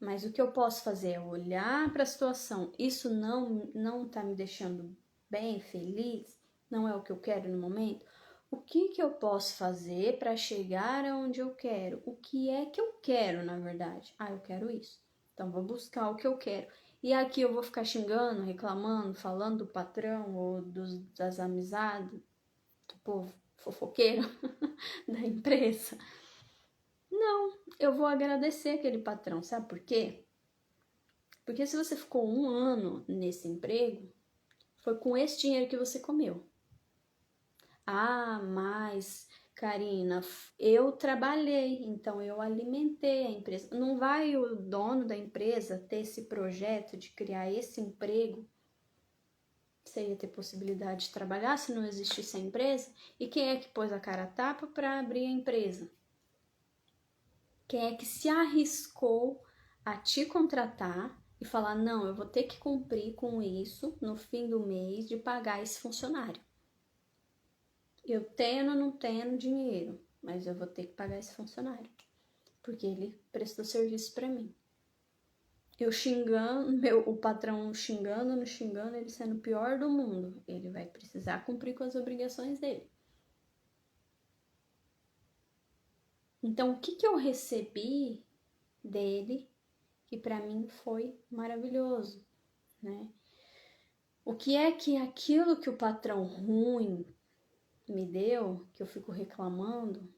Mas o que eu posso fazer é olhar para a situação. Isso não tá me deixando bem, feliz, não é o que eu quero no momento. O que eu posso fazer para chegar aonde eu quero? O que é que eu quero, na verdade? Ah, eu quero isso. Então vou buscar o que eu quero. E aqui eu vou ficar xingando, reclamando, falando do patrão ou das amizades, do povo fofoqueiro da empresa. Não, eu vou agradecer aquele patrão, sabe por quê? Porque se você ficou 1 ano nesse emprego, foi com esse dinheiro que você comeu. Ah, mas, Karina, eu trabalhei, então eu alimentei a empresa. Não vai o dono da empresa ter esse projeto de criar esse emprego? Você ia ter possibilidade de trabalhar se não existisse a empresa? E quem é que pôs a cara a tapa para abrir a empresa? Quem é que se arriscou a te contratar e falar, não, eu vou ter que cumprir com isso no fim do mês de pagar esse funcionário. Eu tenho ou não tenho dinheiro, mas eu vou ter que pagar esse funcionário, porque ele prestou serviço para mim. Eu xingando, o patrão xingando, ele sendo o pior do mundo, ele vai precisar cumprir com as obrigações dele. Então, o que eu recebi dele que para mim foi maravilhoso, né? O que é que aquilo que o patrão ruim me deu, que eu fico reclamando,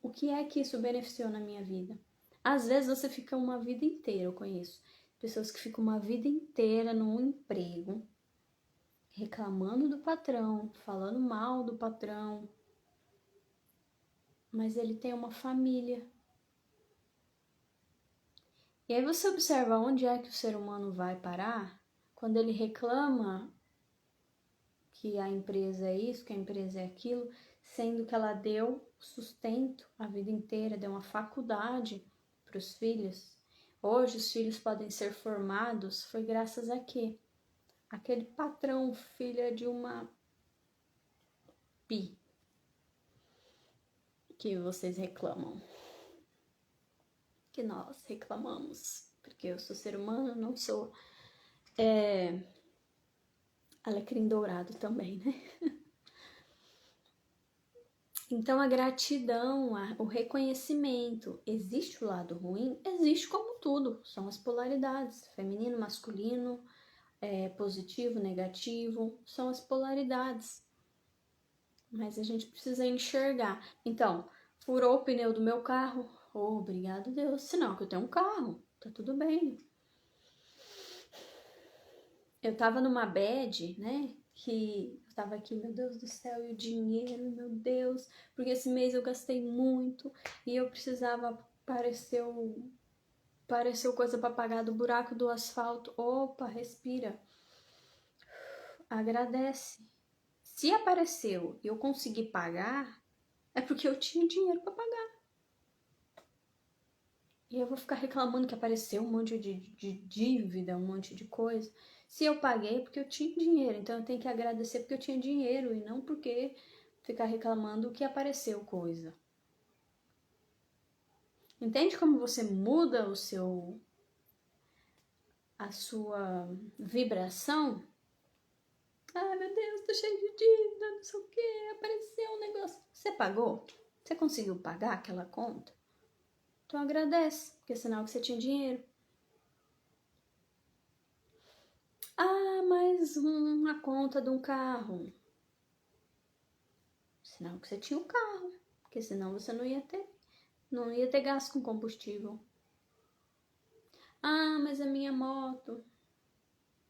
o que é que isso beneficiou na minha vida? Às vezes você fica uma vida inteira, eu conheço pessoas que ficam uma vida inteira num emprego, reclamando do patrão, falando mal do patrão, mas ele tem uma família. E aí você observa onde é que o ser humano vai parar quando ele reclama que a empresa é isso, que a empresa é aquilo, sendo que ela deu sustento a vida inteira, deu uma faculdade para os filhos. Hoje os filhos podem ser formados, foi graças a quê? Aquele patrão, filha de uma pi, que vocês reclamam. Que nós reclamamos, porque eu sou ser humano, não sou alecrim dourado também, né? Então a gratidão, o reconhecimento, existe o lado ruim? Existe como tudo, são as polaridades, feminino, masculino, positivo, negativo, são as polaridades. Mas a gente precisa enxergar. Então, furou o pneu do meu carro? Oh, obrigado Deus, sinal que eu tenho um carro, tá tudo bem. Eu tava numa bad, né, que eu tava aqui, meu Deus do céu, e o dinheiro, meu Deus, porque esse mês eu gastei muito e eu precisava, pareceu coisa para pagar do buraco do asfalto. Opa, respira. agradece. Se apareceu e eu consegui pagar, é porque eu tinha dinheiro para pagar. E eu vou ficar reclamando que apareceu um monte de dívida, um monte de coisa. Se eu paguei é porque eu tinha dinheiro, então eu tenho que agradecer porque eu tinha dinheiro e não porque ficar reclamando que apareceu coisa. Entende como você muda a sua vibração? Ah, meu Deus, tô cheio de dívida, não sei o que, apareceu um negócio. Você pagou? Você conseguiu pagar aquela conta? Então agradece, porque é sinal que você tinha dinheiro. Ah, mais uma conta de um carro. Sinal que você tinha um carro, porque senão você não ia ter gasto com combustível. Ah, mas a minha moto.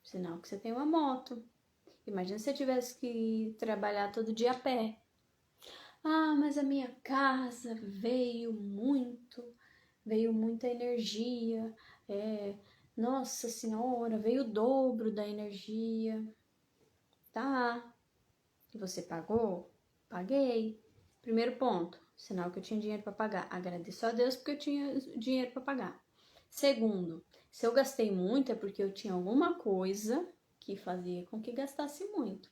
Sinal que você tem uma moto. Imagina se você tivesse que trabalhar todo dia a pé. Ah, mas a minha casa veio muita energia. Nossa senhora, veio o dobro da energia. Tá. E você pagou? Paguei. Primeiro ponto, sinal que eu tinha dinheiro para pagar. Agradeço a Deus porque eu tinha dinheiro para pagar. Segundo, se eu gastei muito é porque eu tinha alguma coisa que fazia com que gastasse muito.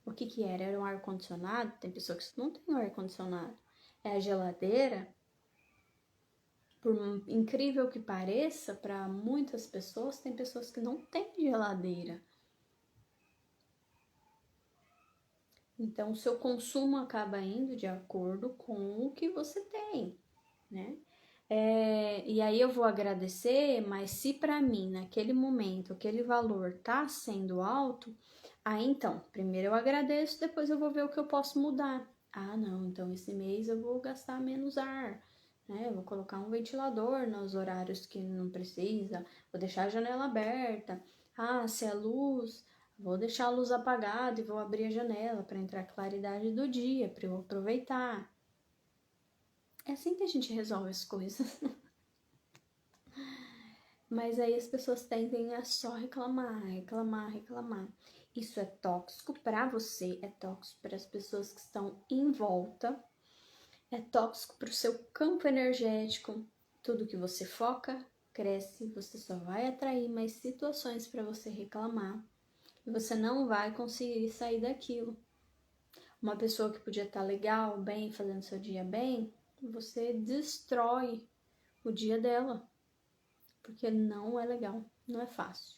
O que que era? Era um ar-condicionado? Tem pessoas que não tem ar-condicionado. É a geladeira? Por incrível que pareça, para muitas pessoas, tem pessoas que não têm geladeira. Então, o seu consumo acaba indo de acordo com o que você tem, né? E aí eu vou agradecer, mas se para mim, naquele momento, aquele valor tá sendo alto, aí então, primeiro eu agradeço, depois eu vou ver o que eu posso mudar. Ah, não, então esse mês eu vou gastar menos ar, né? Eu vou colocar um ventilador nos horários que não precisa, vou deixar a janela aberta. Ah, se é luz, vou deixar a luz apagada e vou abrir a janela para entrar a claridade do dia, para eu aproveitar. É assim que a gente resolve as coisas. Mas aí as pessoas tendem a só reclamar, reclamar, reclamar. Isso é tóxico para você, é tóxico para as pessoas que estão em volta, é tóxico para o seu campo energético. Tudo que você foca, cresce, você só vai atrair mais situações para você reclamar e você não vai conseguir sair daquilo. Uma pessoa que podia estar legal, bem, fazendo seu dia bem, você destrói o dia dela, porque não é legal, não é fácil.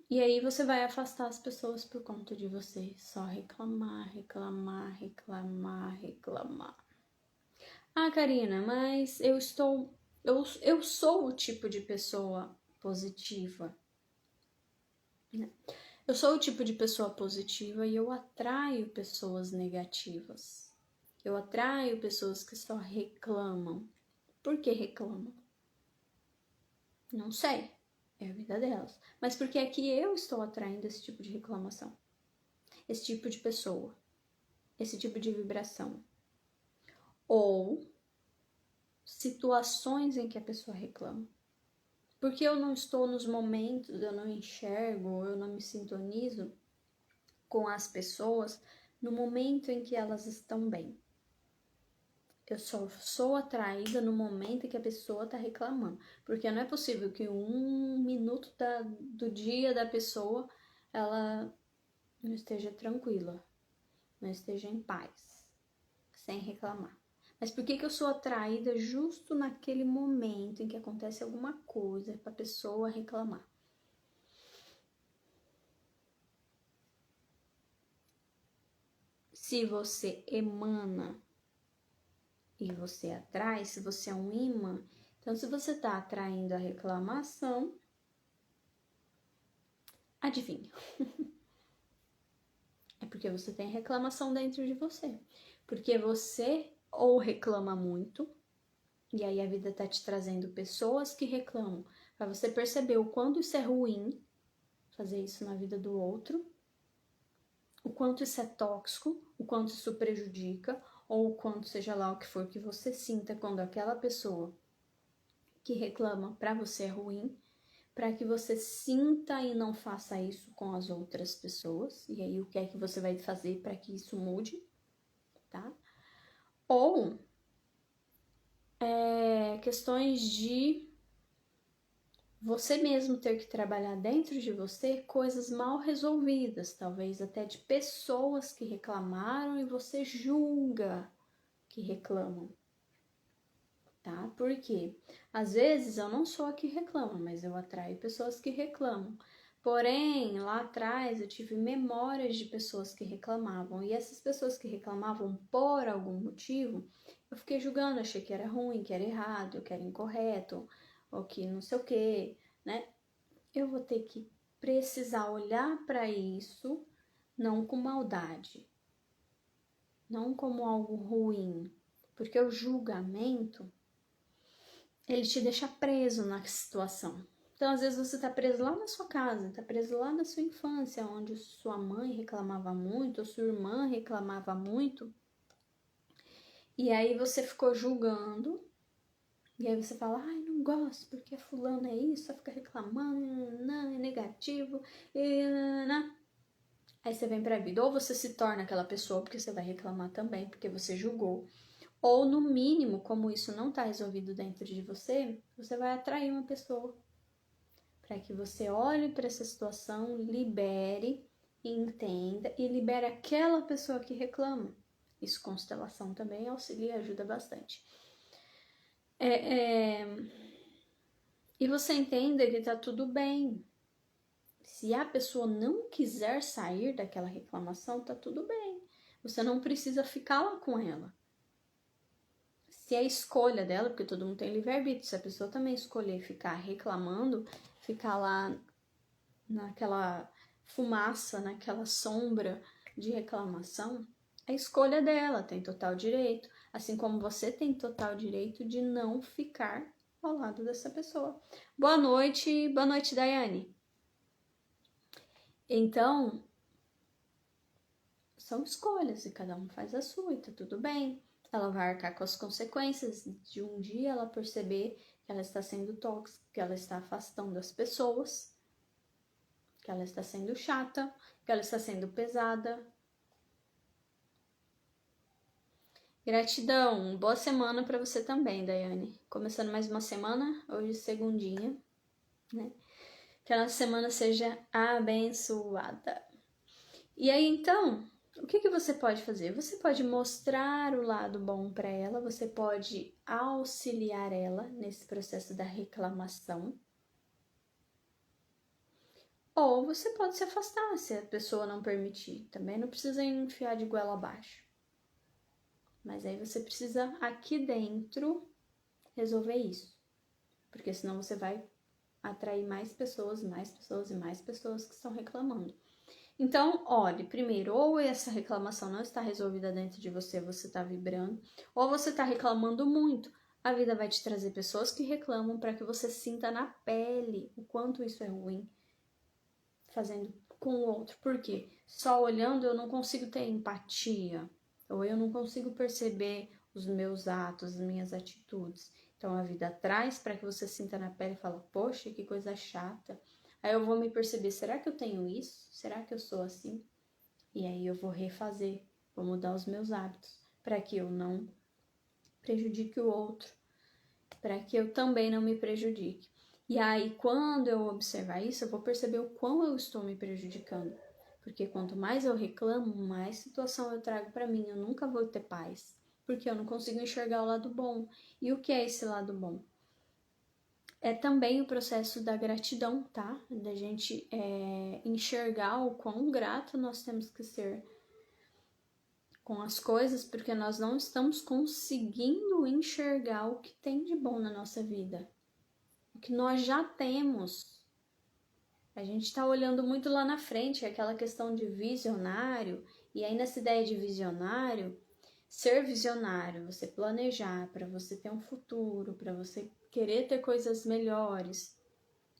E aí você vai afastar as pessoas por conta de você só reclamar, reclamar, reclamar, reclamar. Ah, Karina, mas eu sou o tipo de pessoa positiva. Eu sou o tipo de pessoa positiva e eu atraio pessoas negativas. Eu atraio pessoas que só reclamam. Por que reclamam? Não sei. É a vida delas. Mas por que é que eu estou atraindo esse tipo de reclamação? Esse tipo de pessoa? Esse tipo de vibração? Ou situações em que a pessoa reclama? Porque eu não estou nos momentos, eu não enxergo, eu não me sintonizo com as pessoas no momento em que elas estão bem. Eu só sou atraída no momento em que a pessoa está reclamando. Porque não é possível que 1 minuto do dia da pessoa ela não esteja tranquila, não esteja em paz, sem reclamar. Mas por que eu sou atraída justo naquele momento em que acontece alguma coisa para a pessoa reclamar? Se você emana e você atrai, se você é um imã, então se você está atraindo a reclamação, adivinha? É porque você tem reclamação dentro de você. Porque você ou reclama muito, e aí a vida tá te trazendo pessoas que reclamam, para você perceber o quanto isso é ruim, fazer isso na vida do outro, o quanto isso é tóxico, o quanto isso prejudica, ou o quanto seja lá o que for que você sinta quando aquela pessoa que reclama para você é ruim, para que você sinta e não faça isso com as outras pessoas. E aí, o que é que você vai fazer para que isso mude, tá? Ou questões de você mesmo ter que trabalhar dentro de você coisas mal resolvidas, talvez até de pessoas que reclamaram e você julga que reclamam, tá? Porque às vezes eu não sou a que reclama, mas eu atraio pessoas que reclamam. Porém, lá atrás eu tive memórias de pessoas que reclamavam, e essas pessoas que reclamavam por algum motivo, eu fiquei julgando, achei que era ruim, que era errado, que era incorreto, ou que não sei o que, né? Eu vou ter que precisar olhar para isso não com maldade, não como algo ruim, porque o julgamento ele te deixa preso na situação. Então, às vezes você tá preso lá na sua casa, tá preso lá na sua infância, onde sua mãe reclamava muito, ou sua irmã reclamava muito, e aí você ficou julgando. E aí você fala, ai, não gosto, porque fulano é isso, só fica reclamando, não, é negativo, e não. Aí você vem pra vida, ou você se torna aquela pessoa, porque você vai reclamar também, porque você julgou. Ou no mínimo, como isso não tá resolvido dentro de você, você vai atrair uma pessoa para que você olhe para essa situação, libere, entenda e libere aquela pessoa que reclama. Isso, constelação também auxilia e ajuda bastante. E você entenda que tá tudo bem. Se a pessoa não quiser sair daquela reclamação, tá tudo bem. Você não precisa ficar lá com ela. Se é escolha dela, porque todo mundo tem livre-arbítrio, se a pessoa também escolher ficar reclamando, ficar lá naquela fumaça, naquela sombra de reclamação, é escolha dela, tem total direito. Assim como você tem total direito de não ficar ao lado dessa pessoa. Boa noite, Daiane. Então, são escolhas e cada um faz a sua e tá tudo bem. Ela vai arcar com as consequências de um dia ela perceber que ela está sendo tóxica, que ela está afastando as pessoas, que ela está sendo chata, que ela está sendo pesada. Gratidão, boa semana para você também, Daiane. Começando mais uma semana, hoje segundinha, né? Que a nossa semana seja abençoada. E aí, então, o que você pode fazer? Você pode mostrar o lado bom para ela, você pode auxiliar ela nesse processo da reclamação. Ou você pode se afastar se a pessoa não permitir. Também não precisa enfiar de goela abaixo. Mas aí você precisa aqui dentro resolver isso. Porque senão você vai atrair mais pessoas e mais pessoas que estão reclamando. Então, olhe, primeiro, ou essa reclamação não está resolvida dentro de você, você está vibrando, ou você está reclamando muito. A vida vai te trazer pessoas que reclamam para que você sinta na pele o quanto isso é ruim, fazendo com o outro. Por quê? Só olhando eu não consigo ter empatia, ou eu não consigo perceber os meus atos, as minhas atitudes. Então, a vida traz para que você sinta na pele e fala, poxa, que coisa chata. Aí eu vou me perceber, será que eu tenho isso? Será que eu sou assim? E aí eu vou refazer, vou mudar os meus hábitos para que eu não prejudique o outro, para que eu também não me prejudique. E aí, quando eu observar isso, eu vou perceber o quão eu estou me prejudicando. Porque quanto mais eu reclamo, mais situação eu trago para mim. Eu nunca vou ter paz, porque eu não consigo enxergar o lado bom. E o que é esse lado bom? É também o processo da gratidão, tá? Da gente enxergar o quão grato nós temos que ser com as coisas, porque nós não estamos conseguindo enxergar o que tem de bom na nossa vida. O que nós já temos. A gente está olhando muito lá na frente, aquela questão de visionário, e aí nessa ideia de visionário, ser visionário, você planejar para você ter um futuro, para você querer ter coisas melhores,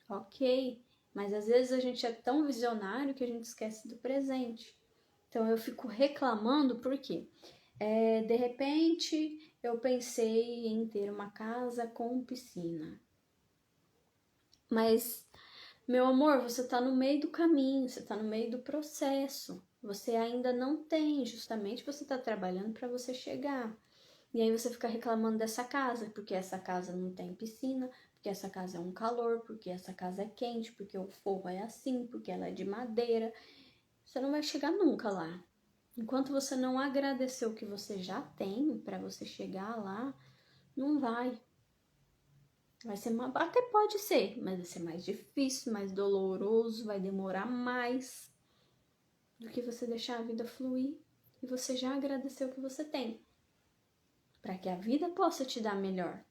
ok, mas às vezes a gente é tão visionário que a gente esquece do presente. Então eu fico reclamando porque de repente eu pensei em ter uma casa com piscina, mas Meu amor, você está no meio do caminho, você está no meio do processo. Você ainda não tem, justamente você está trabalhando para você chegar. E aí você fica reclamando dessa casa, porque essa casa não tem piscina, porque essa casa é um calor, porque essa casa é quente, porque o forro é assim, porque ela é de madeira. Você não vai chegar nunca lá. Enquanto você não agradecer o que você já tem para você chegar lá, não vai. Vai ser até pode ser, mas vai ser mais difícil, mais doloroso, vai demorar mais do que você deixar a vida fluir e você já agradeceu o que você tem, para que a vida possa te dar melhor.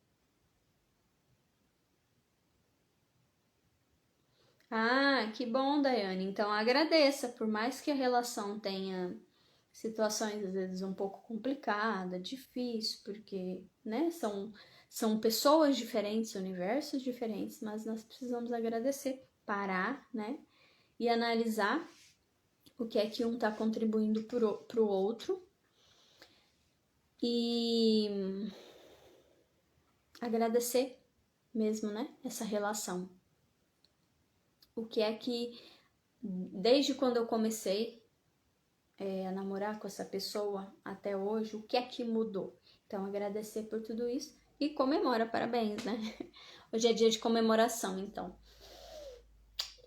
Ah, que bom, Daiane. Então agradeça, por mais que a relação tenha situações às vezes um pouco complicada, difícil, porque, né, são pessoas diferentes, universos diferentes, mas nós precisamos agradecer, parar, né, e analisar o que é que um está contribuindo para o outro e agradecer mesmo, né, essa relação. O que é que, desde quando eu comecei a namorar com essa pessoa até hoje, o que é que mudou? Então, agradecer por tudo isso e comemora, parabéns, né? Hoje é dia de comemoração, então.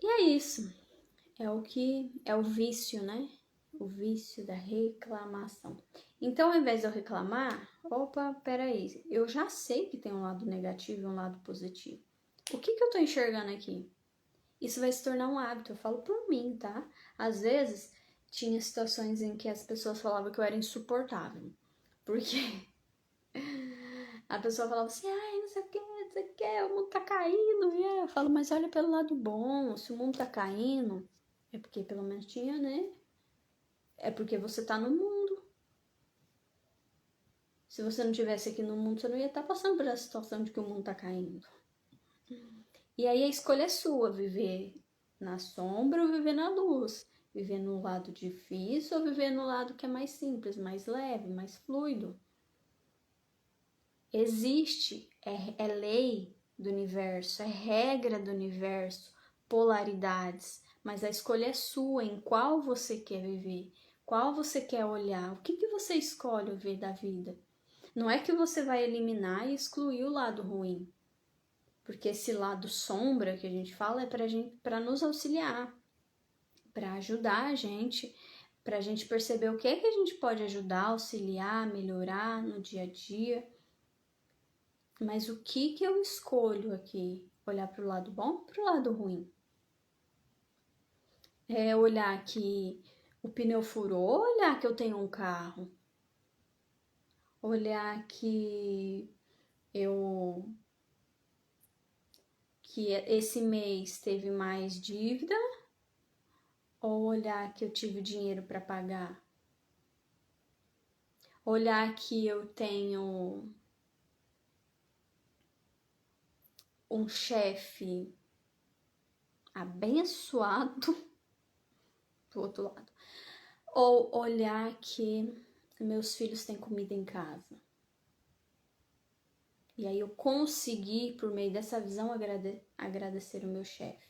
E é isso. É o que é o vício, né? O vício da reclamação. Então, ao invés de eu reclamar, opa, peraí, eu já sei que tem um lado negativo e um lado positivo. O que eu tô enxergando aqui? Isso vai se tornar um hábito, eu falo por mim, tá? Às vezes, tinha situações em que as pessoas falavam que eu era insuportável. Porque a pessoa falava assim, ai, não sei o que, não sei o que, o mundo tá caindo. E eu falo, mas olha pelo lado bom, se o mundo tá caindo, é porque pelo menos tinha, né? É porque você tá no mundo. Se você não tivesse aqui no mundo, você não ia estar passando por essa situação de que o mundo tá caindo. E aí a escolha é sua, viver na sombra ou viver na luz. Viver no lado difícil ou viver no lado que é mais simples, mais leve, mais fluido. Existe, é lei do universo, é regra do universo, polaridades, mas a escolha é sua em qual você quer viver, qual você quer olhar, o que você escolhe ver da vida. Não é que você vai eliminar e excluir o lado ruim, porque esse lado sombra que a gente fala é para nos auxiliar, para ajudar a gente, para a gente perceber o que é que a gente pode ajudar, auxiliar, melhorar no dia a dia. Mas o que eu escolho aqui? Olhar para o lado bom ou para o lado ruim? É olhar que o pneu furou ou olhar que eu tenho um carro? Olhar que esse mês teve mais dívida ou olhar que eu tive dinheiro para pagar? Olhar que eu tenho um chefe abençoado do outro lado. Ou olhar que meus filhos têm comida em casa. E aí eu consegui, por meio dessa visão, agradecer o meu chefe.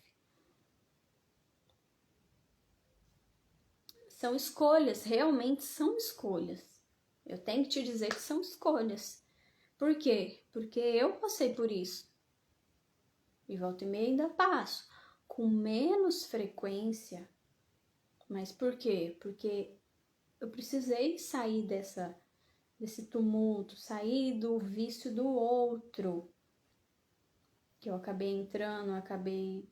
São escolhas, realmente são escolhas. Eu tenho que te dizer que são escolhas. Por quê? Porque eu passei por isso. E volta e meia ainda passo. Com menos frequência. Mas por quê? Porque eu precisei sair desse tumulto, sair do vício do outro. Que eu acabei entrando, acabei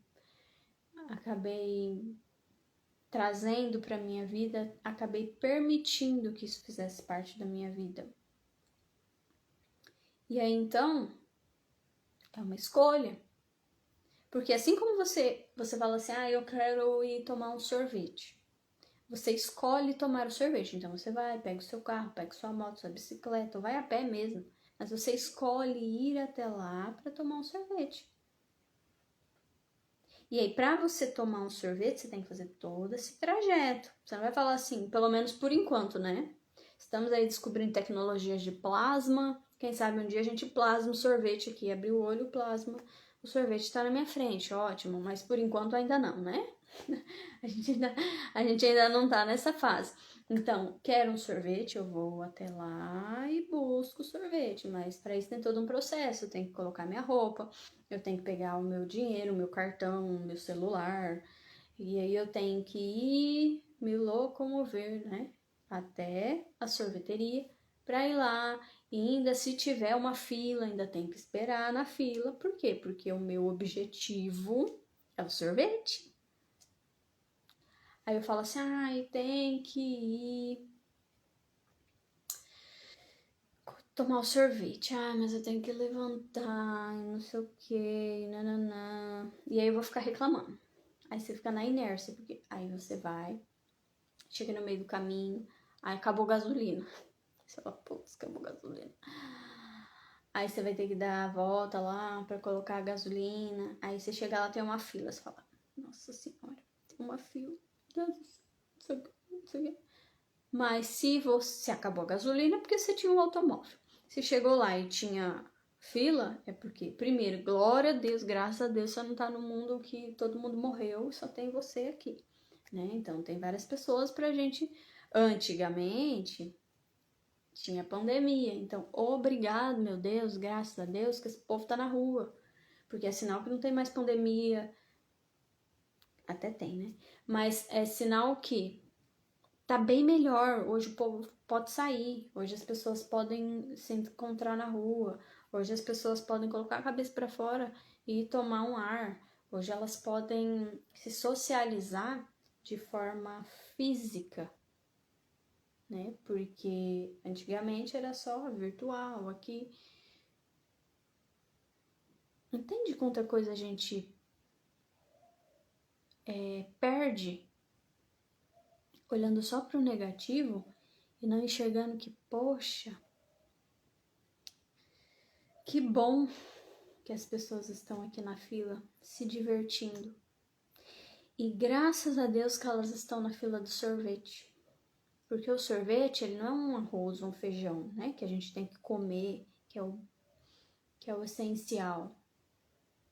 trazendo para minha vida, acabei permitindo que isso fizesse parte da minha vida. E aí então, é uma escolha. Porque assim como você fala assim, eu quero ir tomar um sorvete. Você escolhe tomar o sorvete. Então você vai, pega o seu carro, pega sua moto, sua bicicleta, ou vai a pé mesmo. Mas você escolhe ir até lá para tomar um sorvete. E aí, para você tomar um sorvete, você tem que fazer todo esse trajeto. Você não vai falar assim, pelo menos por enquanto, né? Estamos aí descobrindo tecnologias de plasma. Quem sabe um dia a gente plasma um sorvete aqui, abre o olho, plasma O sorvete tá na minha frente, ótimo, mas por enquanto ainda não, né? A gente ainda não tá nessa fase. Então, quero um sorvete, eu vou até lá e busco o sorvete, mas para isso tem todo um processo, eu tenho que colocar minha roupa, eu tenho que pegar o meu dinheiro, o meu cartão, o meu celular, e aí eu tenho que ir me locomover, né, até a sorveteria para ir lá. E ainda se tiver uma fila, ainda tem que esperar na fila. Por quê? Porque o meu objetivo é o sorvete. Aí eu falo assim, ai, tem que ir tomar o sorvete. Ai, mas eu tenho que levantar, não sei o que, nananã. E aí eu vou ficar reclamando. Aí você fica na inércia, porque aí você vai, chega no meio do caminho, aí acabou gasolina. Você fala, putz, acabou gasolina. Aí você vai ter que dar a volta lá pra colocar a gasolina. Aí você chega lá, tem uma fila. Você fala, nossa senhora, tem uma fila. Não sei o que. Mas se você acabou a gasolina, é porque você tinha um automóvel. Se chegou lá e tinha fila, é porque, primeiro, glória a Deus, graças a Deus, você não tá no mundo que todo mundo morreu, só tem você aqui, né? Então, tem várias pessoas pra gente. Antigamente, tinha pandemia. Então, obrigado, meu Deus, graças a Deus, que esse povo tá na rua. Porque é sinal que não tem mais pandemia. Até tem, né? Mas é sinal que tá bem melhor. Hoje o povo pode sair, hoje as pessoas podem se encontrar na rua, hoje as pessoas podem colocar a cabeça para fora e tomar um ar. Hoje elas podem se socializar de forma física, né? Porque antigamente era só virtual aqui. Entende quanta coisa a gente perde olhando só para o negativo e não enxergando que, poxa, que bom que as pessoas estão aqui na fila se divertindo. E graças a Deus que elas estão na fila do sorvete. Porque o sorvete, ele não é um arroz, um feijão, né? Que a gente tem que comer, que é o essencial.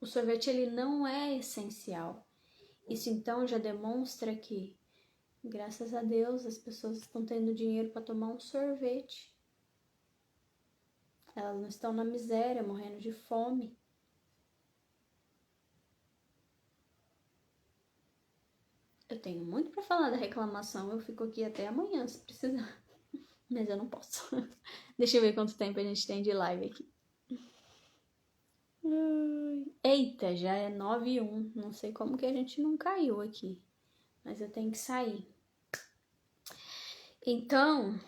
O sorvete, ele não é essencial. Isso então já demonstra que, graças a Deus, as pessoas estão tendo dinheiro para tomar um sorvete. Elas não estão na miséria, morrendo de fome. Eu tenho muito para falar da reclamação, eu fico aqui até amanhã se precisar. Mas eu não posso. Deixa eu ver quanto tempo a gente tem de live aqui. Eita, já é 9h01. Não sei como que a gente não caiu aqui. Mas eu tenho que sair. Então,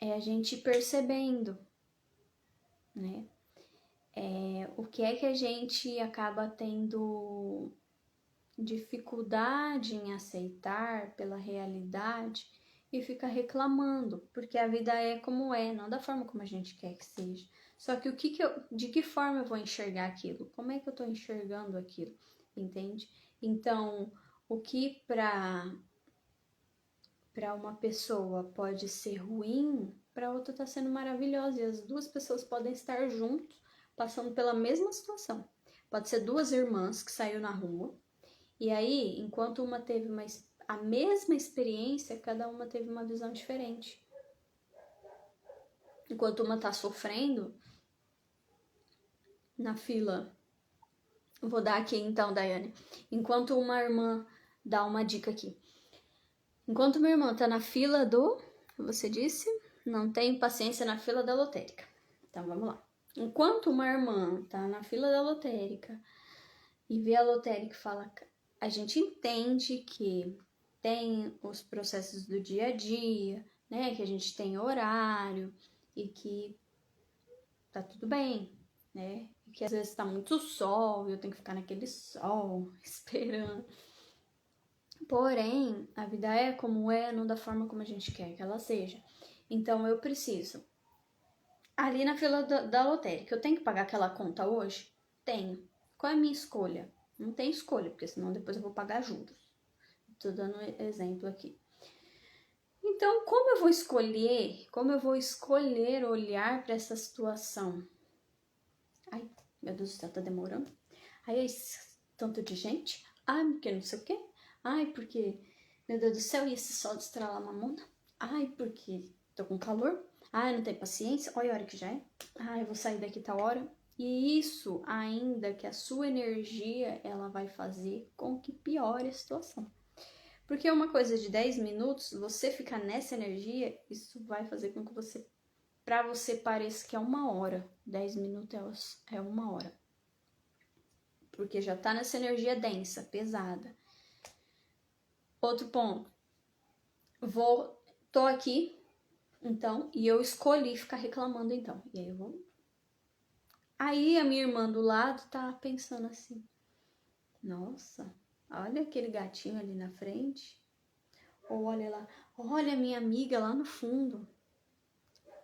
é a gente percebendo, né? O que é que a gente acaba tendo dificuldade em aceitar pela realidade e fica reclamando, porque a vida é como é, não da forma como a gente quer que seja. Só que de que forma eu vou enxergar aquilo? Como é que eu tô enxergando aquilo? Entende? Então, o que para uma pessoa pode ser ruim, para outra tá sendo maravilhosa, e as duas pessoas podem estar juntos, passando pela mesma situação. Pode ser duas irmãs que saíram na rua, e aí, enquanto uma teve a mesma experiência, cada uma teve uma visão diferente. Enquanto uma tá sofrendo na fila, vou dar aqui então, Daiane. Enquanto uma irmã, dá uma dica aqui. Enquanto uma irmã tá na fila você disse, não tem paciência na fila da lotérica. Então vamos lá. Enquanto uma irmã tá na fila da lotérica e vê a lotérica e fala, a gente entende que tem os processos do dia a dia, né? Que a gente tem horário e que tá tudo bem, né? E que às vezes tá muito sol e eu tenho que ficar naquele sol esperando. Porém, a vida é como é, não da forma como a gente quer que ela seja. Então eu preciso. Ali na fila da lotérica, eu tenho que pagar aquela conta hoje? Tenho. Qual é a minha escolha? Não tem escolha, porque senão depois eu vou pagar juros. Tô dando exemplo aqui. Então, como eu vou escolher olhar para essa situação? Ai, meu Deus do céu, tá demorando. Aí esse tanto de gente, ai, porque não sei o quê, ai, porque, meu Deus do céu, e esse sol de estralar mamona, ai, porque tô com calor, ai, não tenho paciência, olha a hora que já é, ai, eu vou sair daqui tal hora. E isso ainda que a sua energia, ela vai fazer com que piore a situação. Porque uma coisa de 10 minutos, você ficar nessa energia, isso vai fazer com que pra você pareça que é 1 hora. 10 minutos é 1 hora. Porque já tá nessa energia densa, pesada. Outro ponto. Tô aqui, então, e eu escolhi ficar reclamando, então. E aí eu vou. Aí a minha irmã do lado tá pensando assim: nossa, olha aquele gatinho ali na frente. Ou olha lá, olha a minha amiga lá no fundo.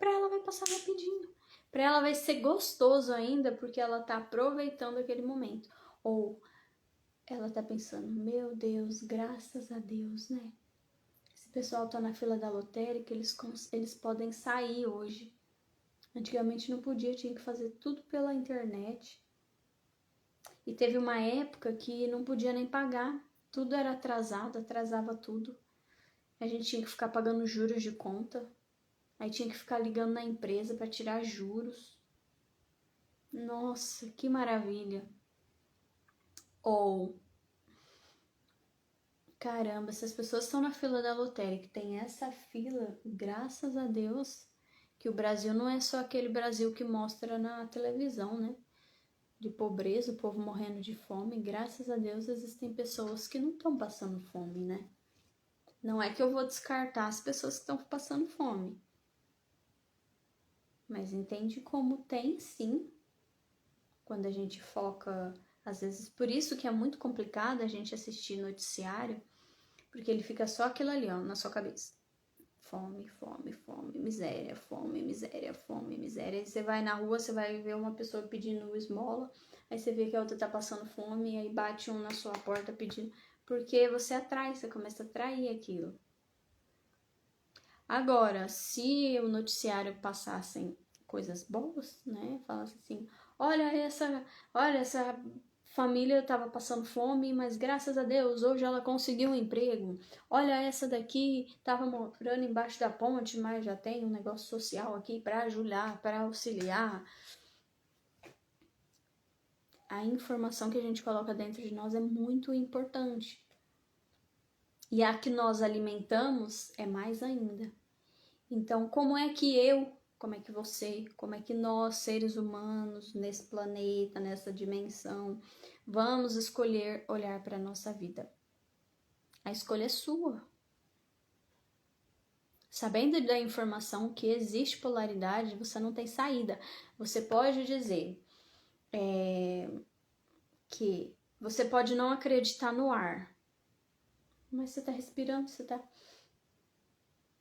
Pra ela vai passar rapidinho. Pra ela vai ser gostoso ainda, porque ela tá aproveitando aquele momento. Ou ela tá pensando: meu Deus, graças a Deus, né? Esse pessoal tá na fila da lotérica, eles podem sair hoje. Antigamente não podia, tinha que fazer tudo pela internet. E teve uma época que não podia nem pagar. Tudo era atrasado, atrasava tudo. A gente tinha que ficar pagando juros de conta. Aí tinha que ficar ligando na empresa para tirar juros. Nossa, que maravilha. Ou, caramba, se as pessoas estão na fila da lotérica, tem essa fila, graças a Deus, que o Brasil não é só aquele Brasil que mostra na televisão, né? De pobreza, o povo morrendo de fome. Graças a Deus existem pessoas que não estão passando fome, né? Não é que eu vou descartar as pessoas que estão passando fome. Mas entende como tem sim, quando a gente foca, às vezes, por isso que é muito complicado a gente assistir noticiário, porque ele fica só aquilo ali, ó, na sua cabeça. Fome, fome, fome, miséria, fome, miséria, fome, miséria. Aí você vai na rua, você vai ver uma pessoa pedindo esmola, aí você vê que a outra tá passando fome, aí bate um na sua porta pedindo, porque você atrai, você começa a atrair aquilo. Agora, se o noticiário passassem coisas boas, né, falasse assim, olha essa família estava passando fome, mas graças a Deus hoje ela conseguiu um emprego. Olha essa daqui estava morando embaixo da ponte, mas já tem um negócio social aqui para ajudar, para auxiliar. A informação que a gente coloca dentro de nós é muito importante. E a que nós alimentamos é mais ainda. Então, como é que você, como é que nós, seres humanos, nesse planeta, nessa dimensão, vamos escolher olhar para a nossa vida? A escolha é sua. Sabendo da informação que existe polaridade, você não tem saída. Você pode dizer que você pode não acreditar no ar, mas você está respirando, você está...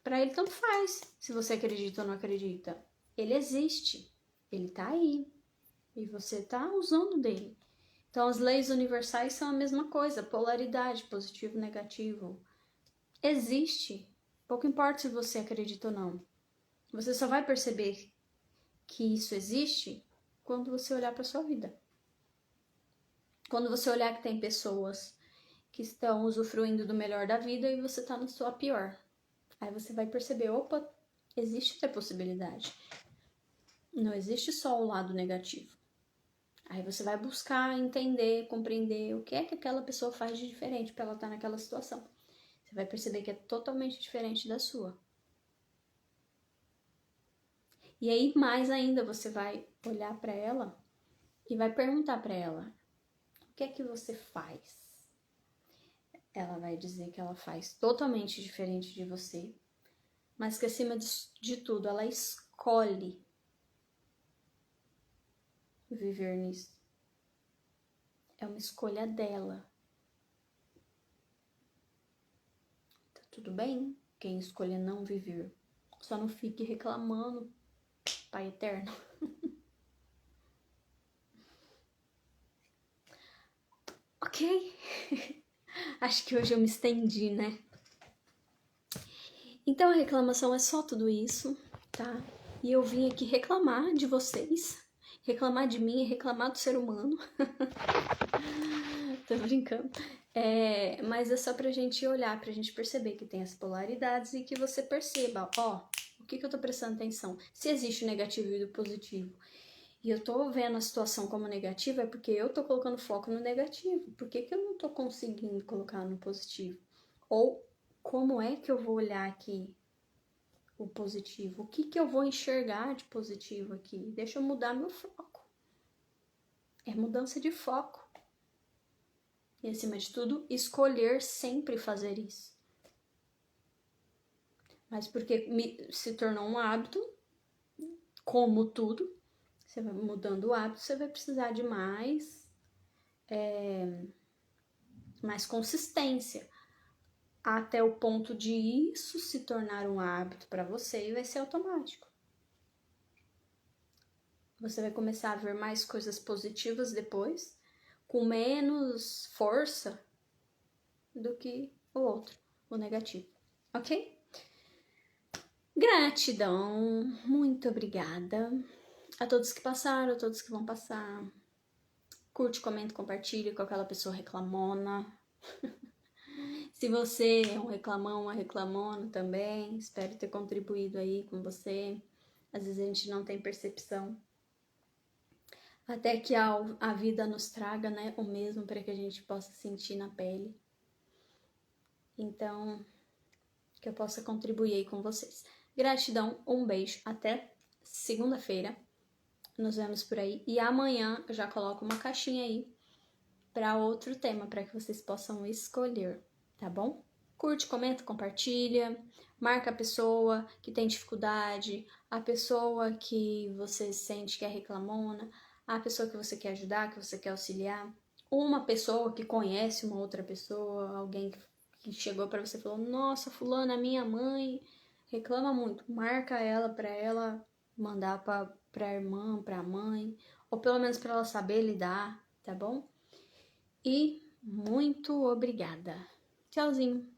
Para ele tanto faz se você acredita ou não acredita. Ele existe, ele tá aí e você tá usando dele. Então as leis universais são a mesma coisa, polaridade, positivo, negativo. Existe, pouco importa se você acredita ou não. Você só vai perceber que isso existe quando você olhar para sua vida. Quando você olhar que tem pessoas que estão usufruindo do melhor da vida e você tá na sua pior. Aí você vai perceber, opa, existe outra possibilidade. Não existe só o lado negativo. Aí você vai buscar entender, compreender o que é que aquela pessoa faz de diferente para ela estar naquela situação. Você vai perceber que é totalmente diferente da sua. E aí, mais ainda, você vai olhar para ela e vai perguntar para ela, o que é que você faz? Ela vai dizer que ela faz totalmente diferente de você, mas que acima de tudo, ela escolhe viver nisso. É uma escolha dela. Tá tudo bem? Quem escolher não viver. Só não fique reclamando, Pai Eterno. Ok? Acho que hoje eu me estendi, né? Então a reclamação é só tudo isso, tá? E eu vim aqui reclamar de vocês Reclamar de mim é reclamar do ser humano. Tô brincando. Mas é só pra gente olhar, pra gente perceber que tem as polaridades e que você perceba, ó, o que eu tô prestando atenção? Se existe o negativo e o positivo. E eu tô vendo a situação como negativa, é porque eu tô colocando foco no negativo. Por que eu não tô conseguindo colocar no positivo? Ou como é que eu vou olhar aqui o positivo? O que eu vou enxergar de positivo aqui? Deixa eu mudar meu foco. É mudança de foco. E acima de tudo, escolher sempre fazer isso. Mas porque se tornou um hábito, como tudo, você vai mudando o hábito, você vai precisar de mais consistência. Até o ponto de isso se tornar um hábito para você e vai ser automático. Você vai começar a ver mais coisas positivas depois, com menos força do que o outro, o negativo, ok? Gratidão, muito obrigada a todos que passaram, a todos que vão passar. Curte, comenta, compartilha com aquela pessoa reclamona. Se você é um reclamão, uma reclamona também, espero ter contribuído aí com você. Às vezes a gente não tem percepção. Até que a vida nos traga, né, o mesmo para que a gente possa sentir na pele. Então, que eu possa contribuir aí com vocês. Gratidão, um beijo, até segunda-feira. Nos vemos por aí. E amanhã eu já coloco uma caixinha aí para outro tema, para que vocês possam escolher, tá bom? Curte, comenta, compartilha, marca a pessoa que tem dificuldade, a pessoa que você sente que é reclamona, a pessoa que você quer ajudar, que você quer auxiliar, uma pessoa que conhece uma outra pessoa, alguém que chegou para você e falou: nossa, fulana, minha mãe reclama muito. Marca ela para ela mandar para a irmã, para a mãe, ou pelo menos para ela saber lidar, tá bom? E muito obrigada. Tchauzinho.